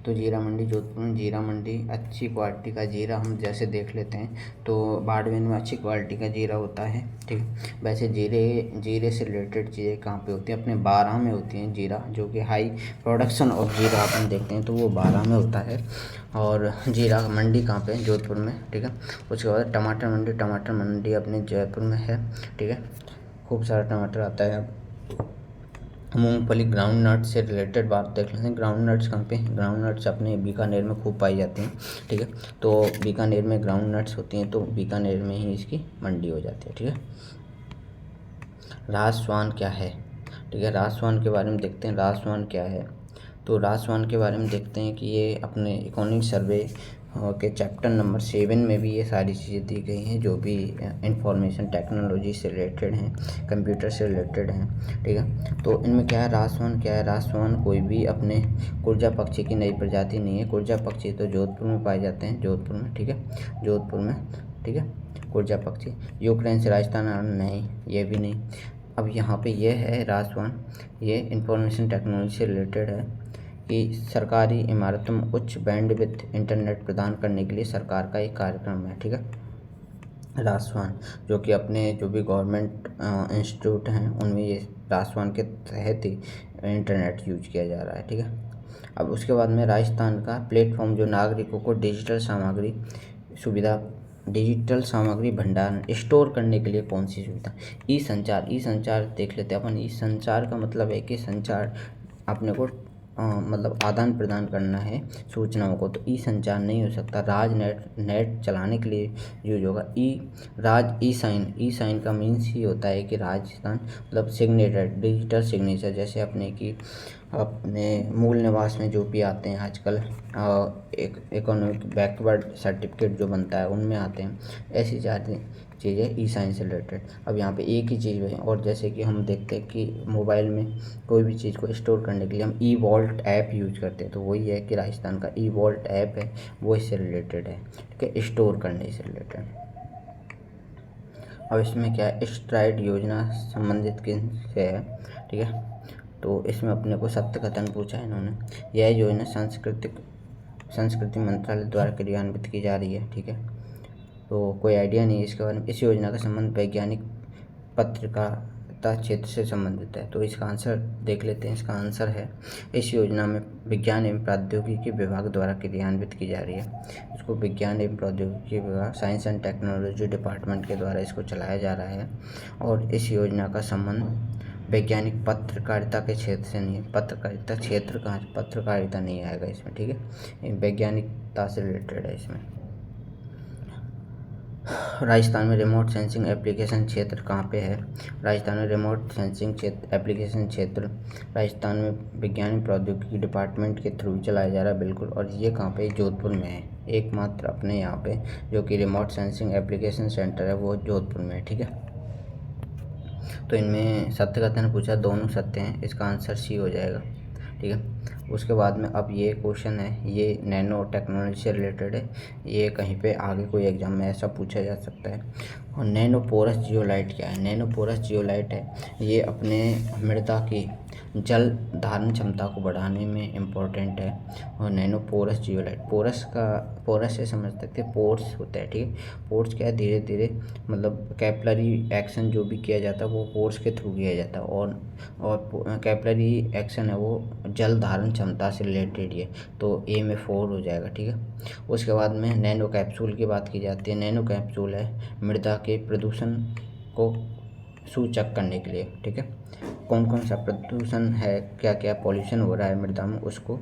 तो जीरा मंडी जोधपुर में, जीरा मंडी अच्छी क्वालिटी का जीरा हम जैसे देख लेते हैं, तो बाड़मेर में अच्छी क्वालिटी का जीरा होता है। ठीक है, वैसे जीरे से रिलेटेड चीज़ें कहाँ पे होती हैं, अपने बारां में होती हैं। जीरा जो कि हाई प्रोडक्शन ऑफ जीरा अपन देखते हैं, तो वो बारां में होता है। और जीरा मंडी कहाँ पे है, जोधपुर में। ठीक है, उसके बाद टमाटर मंडी अपने जयपुर में है। ठीक है, खूब सारा टमाटर आता है। अब मूंगफली, ग्राउंड नट से रिलेटेड बात देख लेते हैं। ग्राउंड नट्स कहाँ पे, ग्राउंड नट्स अपने बीकानेर में खूब पाई जाती हैं। ठीक है, तो बीकानेर में ग्राउंड नट्स होती हैं, तो बीकानेर में ही इसकी मंडी हो जाती है। ठीक है, राजस्वान क्या है। ठीक है, राजस्वान के बारे में देखते हैं, राजस्वान क्या है। तो राजस्वान के बारे में देखते हैं कि ये अपने इकोनॉमिक सर्वे के चैप्टर नंबर 7 में भी ये सारी चीज़ें दी गई हैं, जो भी इंफॉर्मेशन टेक्नोलॉजी से रिलेटेड हैं, कंप्यूटर से रिलेटेड हैं। ठीक है, तो इनमें क्या है, राजस्वान क्या है, राजस्वान कोई भी अपने कुर्जा पक्षी की नई प्रजाति नहीं है। कुर्जा पक्षी तो जोधपुर में पाए जाते हैं, जोधपुर में। ठीक है, जोधपुर में। ठीक है, कुर्जा पक्षी। यूक्रेन से राजस्थान नहीं, ये भी नहीं। अब यहाँ पे ये है राजस्वान, ये इंफॉर्मेशन टेक्नोलॉजी से रिलेटेड है कि सरकारी इमारतों में उच्च बैंडविड्थ इंटरनेट प्रदान करने के लिए सरकार का एक कार्यक्रम है। ठीक है, राजस्वान जो कि अपने जो भी गवर्नमेंट इंस्टीट्यूट हैं, उनमें ये राजस्वान के तहत ही इंटरनेट यूज किया जा रहा है। ठीक है, अब उसके बाद में राजस्थान का प्लेटफॉर्म जो नागरिकों को डिजिटल सामग्री सुविधा डिजिटल सामग्री भंडारण स्टोर करने के लिए कौन सी सुविधा? ई संचार। ई संचार देख लेते हैं अपन। ई संचार का मतलब है कि संचार अपने को मतलब आदान प्रदान करना है सूचनाओं को, तो ई संचार नहीं हो सकता। राज नेट चलाने के लिए यूज होगा। ई साइन का मीन्स ही होता है कि राजस्थान मतलब सिग्नेचर, डिजिटल सिग्नेचर, जैसे अपने मूल निवास में जो भी आते हैं आजकल एक इकोनॉमिक बैकवर्ड सर्टिफिकेट जो बनता है उनमें आते हैं, ऐसी सारी चीज़ें ई साइन से रिलेटेड। अब यहाँ पे एक ही चीज़ है, और जैसे कि हम देखते हैं कि मोबाइल में कोई भी चीज़ को स्टोर करने के लिए हम ई वॉल्ट ऐप यूज करते हैं, तो वही है कि राजस्थान का ई वॉल्ट ऐप है वो इससे रिलेटेड है, ठीक है, स्टोर करने से रिलेटेड। अब इसमें क्या है, स्ट्राइड योजना संबंधित किन से है, ठीक है, तो इसमें अपने को सत्य कथन पूछा है इन्होंने। यह योजना संस्कृति मंत्रालय द्वारा क्रियान्वित की जा रही है, ठीक है, तो कोई आइडिया नहीं है इसके बारे में। इस योजना का संबंध वैज्ञानिक पत्रकारिता क्षेत्र से संबंधित है, तो इसका आंसर देख लेते हैं। इसका आंसर है, इस योजना में विज्ञान एवं प्रौद्योगिकी विभाग द्वारा क्रियान्वित की जा रही है। इसको विज्ञान एवं प्रौद्योगिकी विभाग, साइंस एंड टेक्नोलॉजी डिपार्टमेंट के द्वारा इसको चलाया जा रहा है, और इस योजना का संबंध वैज्ञानिक पत्रकारिता के क्षेत्र से नहीं है। पत्रकारिता क्षेत्र कहाँ, पत्रकारिता नहीं आएगा इसमें, ठीक है, वैज्ञानिकता से रिलेटेड है इसमें। राजस्थान में रिमोट सेंसिंग एप्लीकेशन क्षेत्र कहाँ पे है? राजस्थान में रिमोट सेंसिंग क्षेत्र एप्लीकेशन क्षेत्र राजस्थान में विज्ञान प्रौद्योगिकी डिपार्टमेंट के थ्रू चलाया जा रहा है, बिल्कुल। और ये कहाँ पे? जोधपुर में है, एकमात्र अपने यहाँ पे जो कि रिमोट सेंसिंग एप्लीकेशन सेंटर है वो जोधपुर में है, ठीक है। तो इनमें सत्य कथन पूछा, दोनों सत्य हैं, इसका आंसर सी हो जाएगा, ठीक है। उसके बाद में अब ये क्वेश्चन है, ये नैनो टेक्नोलॉजी से रिलेटेड है, ये कहीं पे आगे कोई एग्जाम में ऐसा पूछा जा सकता है। और नैनो पोरस जियोलाइट क्या है? नैनो पोरस जियोलाइट है, ये अपने मृदा की जल धारण क्षमता को बढ़ाने में इम्पोर्टेंट है। और नैनो पोरस जियोलाइट, पोरस से समझ सकते हैं, पोर्स होता है, ठीक है। पोर्स क्या है? धीरे धीरे मतलब कैपिलरी एक्शन जो भी किया जाता है वो पोर्स के थ्रू किया जाता है, और कैपिलरी एक्शन है वो जल धारण क्षमता से रिलेटेड है, तो ए में 4 हो जाएगा, ठीक है। उसके बाद में नैनो कैप्सूल की बात की जाती है। नैनो कैप्सूल है मृदा के प्रदूषण को सूचक करने के लिए, ठीक है। कौन कौन सा प्रदूषण है, क्या क्या पॉल्यूशन हो रहा है मृदा में, उसको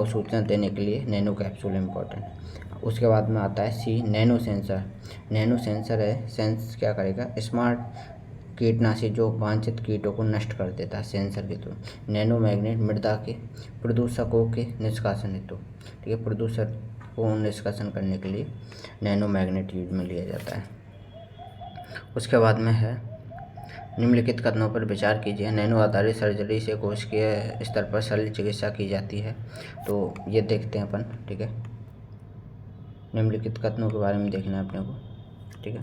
सूचना देने के लिए नैनो कैप्सूल इम्पोर्टेंट है। उसके बाद में आता है सी, नैनो सेंसर। नैनो सेंसर है, सेंस क्या करेगा? स्मार्ट कीटनाशी जो वांछित कीटों को नष्ट कर देता है सेंसर के थ्रू। नैनो मैग्नेट मृदा के प्रदूषकों के निष्कासन हेतु, ठीक है, प्रदूषक को निष्कासन करने के लिए नैनो मैग्नेट यूज में लिया जाता है। उसके बाद में है, निम्नलिखित कथनों पर विचार कीजिए। नैनो आधारित सर्जरी से कोशिकीय स्तर पर शल्य चिकित्सा की जाती है, तो ये देखते हैं अपन, ठीक है। निम्नलिखित कथनों के बारे में देखना है अपने को, ठीक है,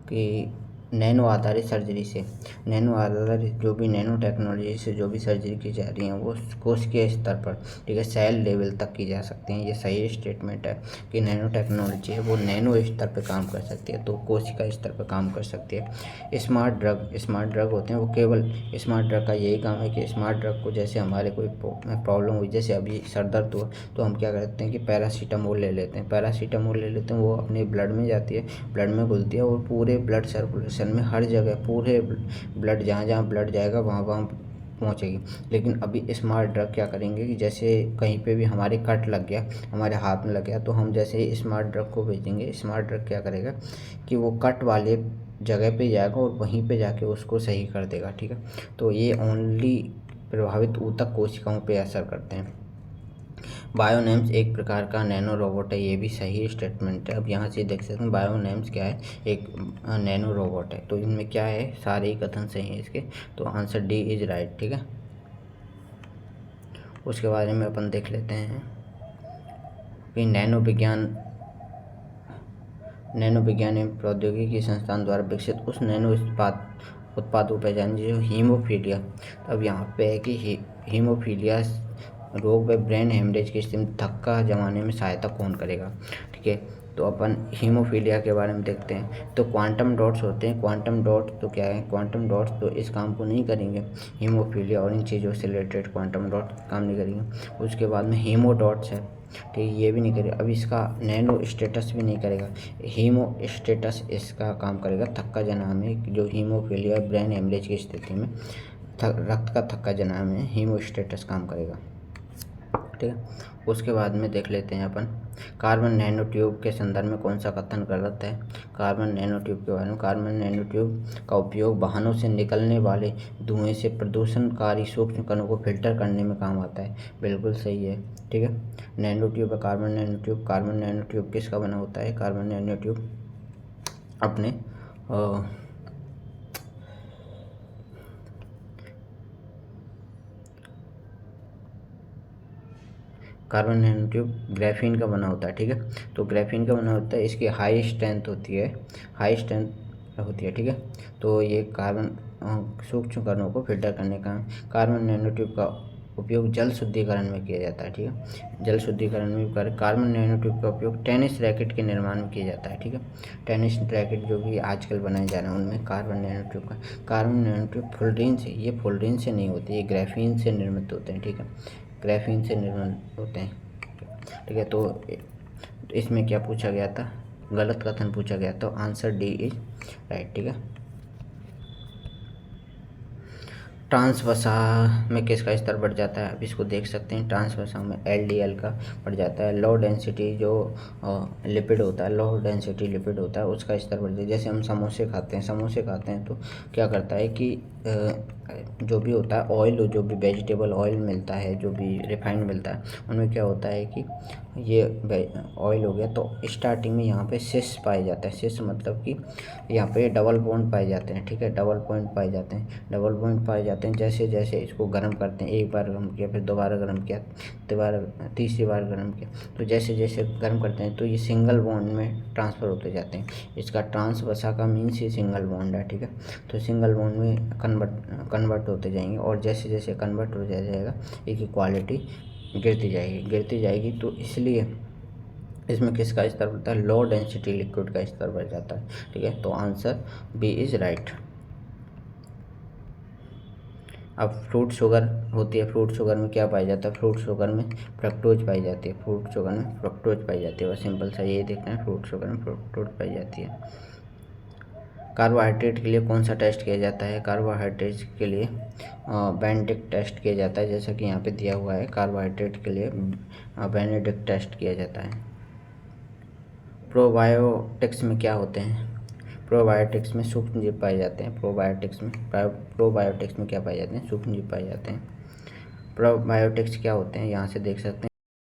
कि नैनो आधारित सर्जरी से, नैनो आधारित जो भी नैनो टेक्नोलॉजी से जो भी सर्जरी की जा रही हैं वो कोशिकीय स्तर पर, ठीक है, सेल लेवल तक की जा सकती हैं। ये सही स्टेटमेंट है कि नैनो टेक्नोलॉजी है वो नैनो स्तर पर काम कर सकती है, तो कोशिका स्तर पर काम कर सकती है। स्मार्ट ड्रग होते हैं वो केवल, स्मार्ट ड्रग का यही काम है कि स्मार्ट ड्रग को, जैसे हमारे कोई प्रॉब्लम हुई, जैसे अभी सर दर्द हुआ, तो हम क्या करते हैं कि पैरासीटामोल ले लेते हैं, वो अपने ब्लड में जाती है, ब्लड में घुलती है और पूरे ब्लड सर्कुलेशन में हर जगह पूरे ब्लड जहाँ जहाँ ब्लड जाएगा वहाँ वहाँ पहुँचेगी। लेकिन अभी स्मार्ट ड्रग क्या करेंगे कि जैसे कहीं पे भी हमारे कट लग गया, हमारे हाथ में लग गया, तो हम जैसे ही स्मार्ट ड्रग को भेजेंगे, स्मार्ट ड्रग क्या करेगा कि वो कट वाले जगह पे जाएगा और वहीं पे जाके उसको सही कर देगा, ठीक है। तो ये ओनली प्रभावित ऊतक कोशिकाओं पे असर करते हैं। बायोनेम्स एक प्रकार का नैनो रोबोट है, ये भी सही स्टेटमेंट है। अब यहाँ से देख सकते हैं बायोनेम्स क्या है, एक नैनो रोबोट है। तो इनमें क्या है, सारे ही कथन सही हैं इसके, तो आंसर डी इज राइट, ठीक है। उसके बारे में अपन देख लेते हैं कि नैनो विज्ञान एवं प्रौद्योगिकी संस्थान द्वारा विकसित उस नैनो उत्पाद को पहचानिए जो हीमोफीलिया। अब यहाँ पे है कि हीमोफीलिया रोग व ब्रेन हेमरेज की स्थिति में धक्का जमाने में सहायता कौन करेगा, ठीक है। तो अपन हीमोफीलिया के बारे में देखते हैं। तो क्वांटम डॉट्स होते हैं, क्वांटम डॉट्स तो क्या है, क्वांटम डॉट्स तो इस काम को नहीं करेंगे, हीमोफीलिया और इन चीज़ों से रिलेटेड क्वांटम डॉट्स काम नहीं करेंगे। उसके बाद में हीमोडॉट्स है, ठीक है, ये भी नहीं करेगा। अब इसका नैनो स्टेटस भी नहीं करेगा, हीमो स्टेटस इसका काम करेगा। थक्का जनाम है जो हीमोफीलिया ब्रेन हेमरेज की स्थिति में रक्त का थक्का जनाम है, हीमो स्टेटस काम करेगा। ठीक है, उसके बाद में देख लेते हैं अपन कार्बन नैनो ट्यूब के संदर्भ में कौन सा कथन गलत है। कार्बन नैनो ट्यूब के बारे में, कार्बन नैनो ट्यूब का उपयोग वाहनों से निकलने वाले धुएं से प्रदूषणकारी सूक्ष्म कणों को फिल्टर करने में काम आता है। बिल्कुल सही है। ठीक है, नैनो ट्यूब है carbon nano tube. Carbon nano tube किसका बना होता है? कार्बन नैनो ट्यूब अपने कार्बन नैनो ट्यूब ग्राफीन का बना होता है। ठीक है, तो ग्राफीन का बना होता है, इसकी हाई स्ट्रेंथ होती है, हाई स्ट्रेंथ होती है। ठीक है, तो ये कार्बन सूक्ष्म कणों को फिल्टर करने का कार्बन नैनो ट्यूब का उपयोग जल शुद्धिकरण में किया जाता है। ठीक है, जल शुद्धिकरण में कार्बन नैनो ट्यूब का उपयोग टेनिस रैकेट के निर्माण में किया जाता है। ठीक है, टेनिस रैकेट जो भी आजकल बनाए जा रहे हैं उनमें कार्बन नैनो ट्यूब का, कार्बन नैनो ट्यूब फ्लोरीन से, ये फ्लोरीन से नहीं होती, ये ग्राफीन से निर्मित होते हैं। ठीक है, ग्राफीन से निर्मित होते हैं। ठीक है, तो इसमें क्या पूछा गया था? गलत कथन पूछा गया, तो आंसर डी इज राइट। ठीक है, ट्रांस वसा में किसका स्तर बढ़ जाता है? अब इसको देख सकते हैं, ट्रांस वसा में LDL का बढ़ जाता है। लो डेंसिटी जो लिपिड होता है, लो डेंसिटी लिपिड होता है, उसका स्तर बढ़ जाता है। जैसे हम समोसे खाते हैं तो क्या करता है कि जो भी होता है ऑयल, जो भी वेजिटेबल ऑयल मिलता है, जो भी रिफाइंड मिलता है, उनमें क्या होता है कि ये ऑयल हो गया तो स्टार्टिंग में यहाँ पे सिस पाए जाता है। सिस मतलब कि यहाँ पे डबल बॉन्ड पाए जाते हैं। ठीक है, डबल पॉइंट पाए जाते हैं, डबल बॉन्ड पाए जाते हैं। जैसे जैसे इसको गर्म करते हैं, एक बार गर्म किया, फिर दोबारा गर्म किया, दोबारा तीसरी बार गर्म किया, तो जैसे जैसे गर्म करते हैं तो ये सिंगल बॉन्ड में ट्रांसफ़र होते जाते हैं। इसका ट्रांस वसा का मीन्स ही सिंगल बॉन्ड है। ठीक है, तो सिंगल बॉन्ड में कन्वर्ट होते जाएंगे, और जैसे जैसे कन्वर्ट हो जाएगा इसकी क्वालिटी गिरती जाएगी। तो इसलिए इसमें किसका स्तर बढ़ता है? लो डेंसिटी लिक्विड का स्तर बढ़ जाता है। ठीक है, तो आंसर बी इज राइट। अब फ्रूट शुगर होती है, फ्रूट शुगर में क्या पाया जाता है? फ्रूट शुगर में फ्रक्टोज पाई जाती है, फ्रूट शुगर में फ्रक्टोज पाई जाती है। बस सिंपल सा यही देखना है, फ्रूट शुगर में फ्रक्टोज पाई जाती है। कार्बोहाइड्रेट के लिए कौन सा टेस्ट किया जाता है? कार्बोहाइड्रेट के लिए बेनेडिक्ट टेस्ट किया जाता है, जैसा कि यहाँ पे दिया हुआ है। कार्बोहाइड्रेट के लिए बेनेडिक्ट टेस्ट किया जाता है। प्रोबायोटिक्स में क्या होते हैं? प्रोबायोटिक्स में सूक्ष्म जीव पाए जाते हैं। प्रोबायोटिक्स में क्या पाए जाते हैं? सूक्ष्म जीव पाए जाते हैं। प्रोबायोटिक्स क्या होते हैं? यहाँ से देख सकते हैं।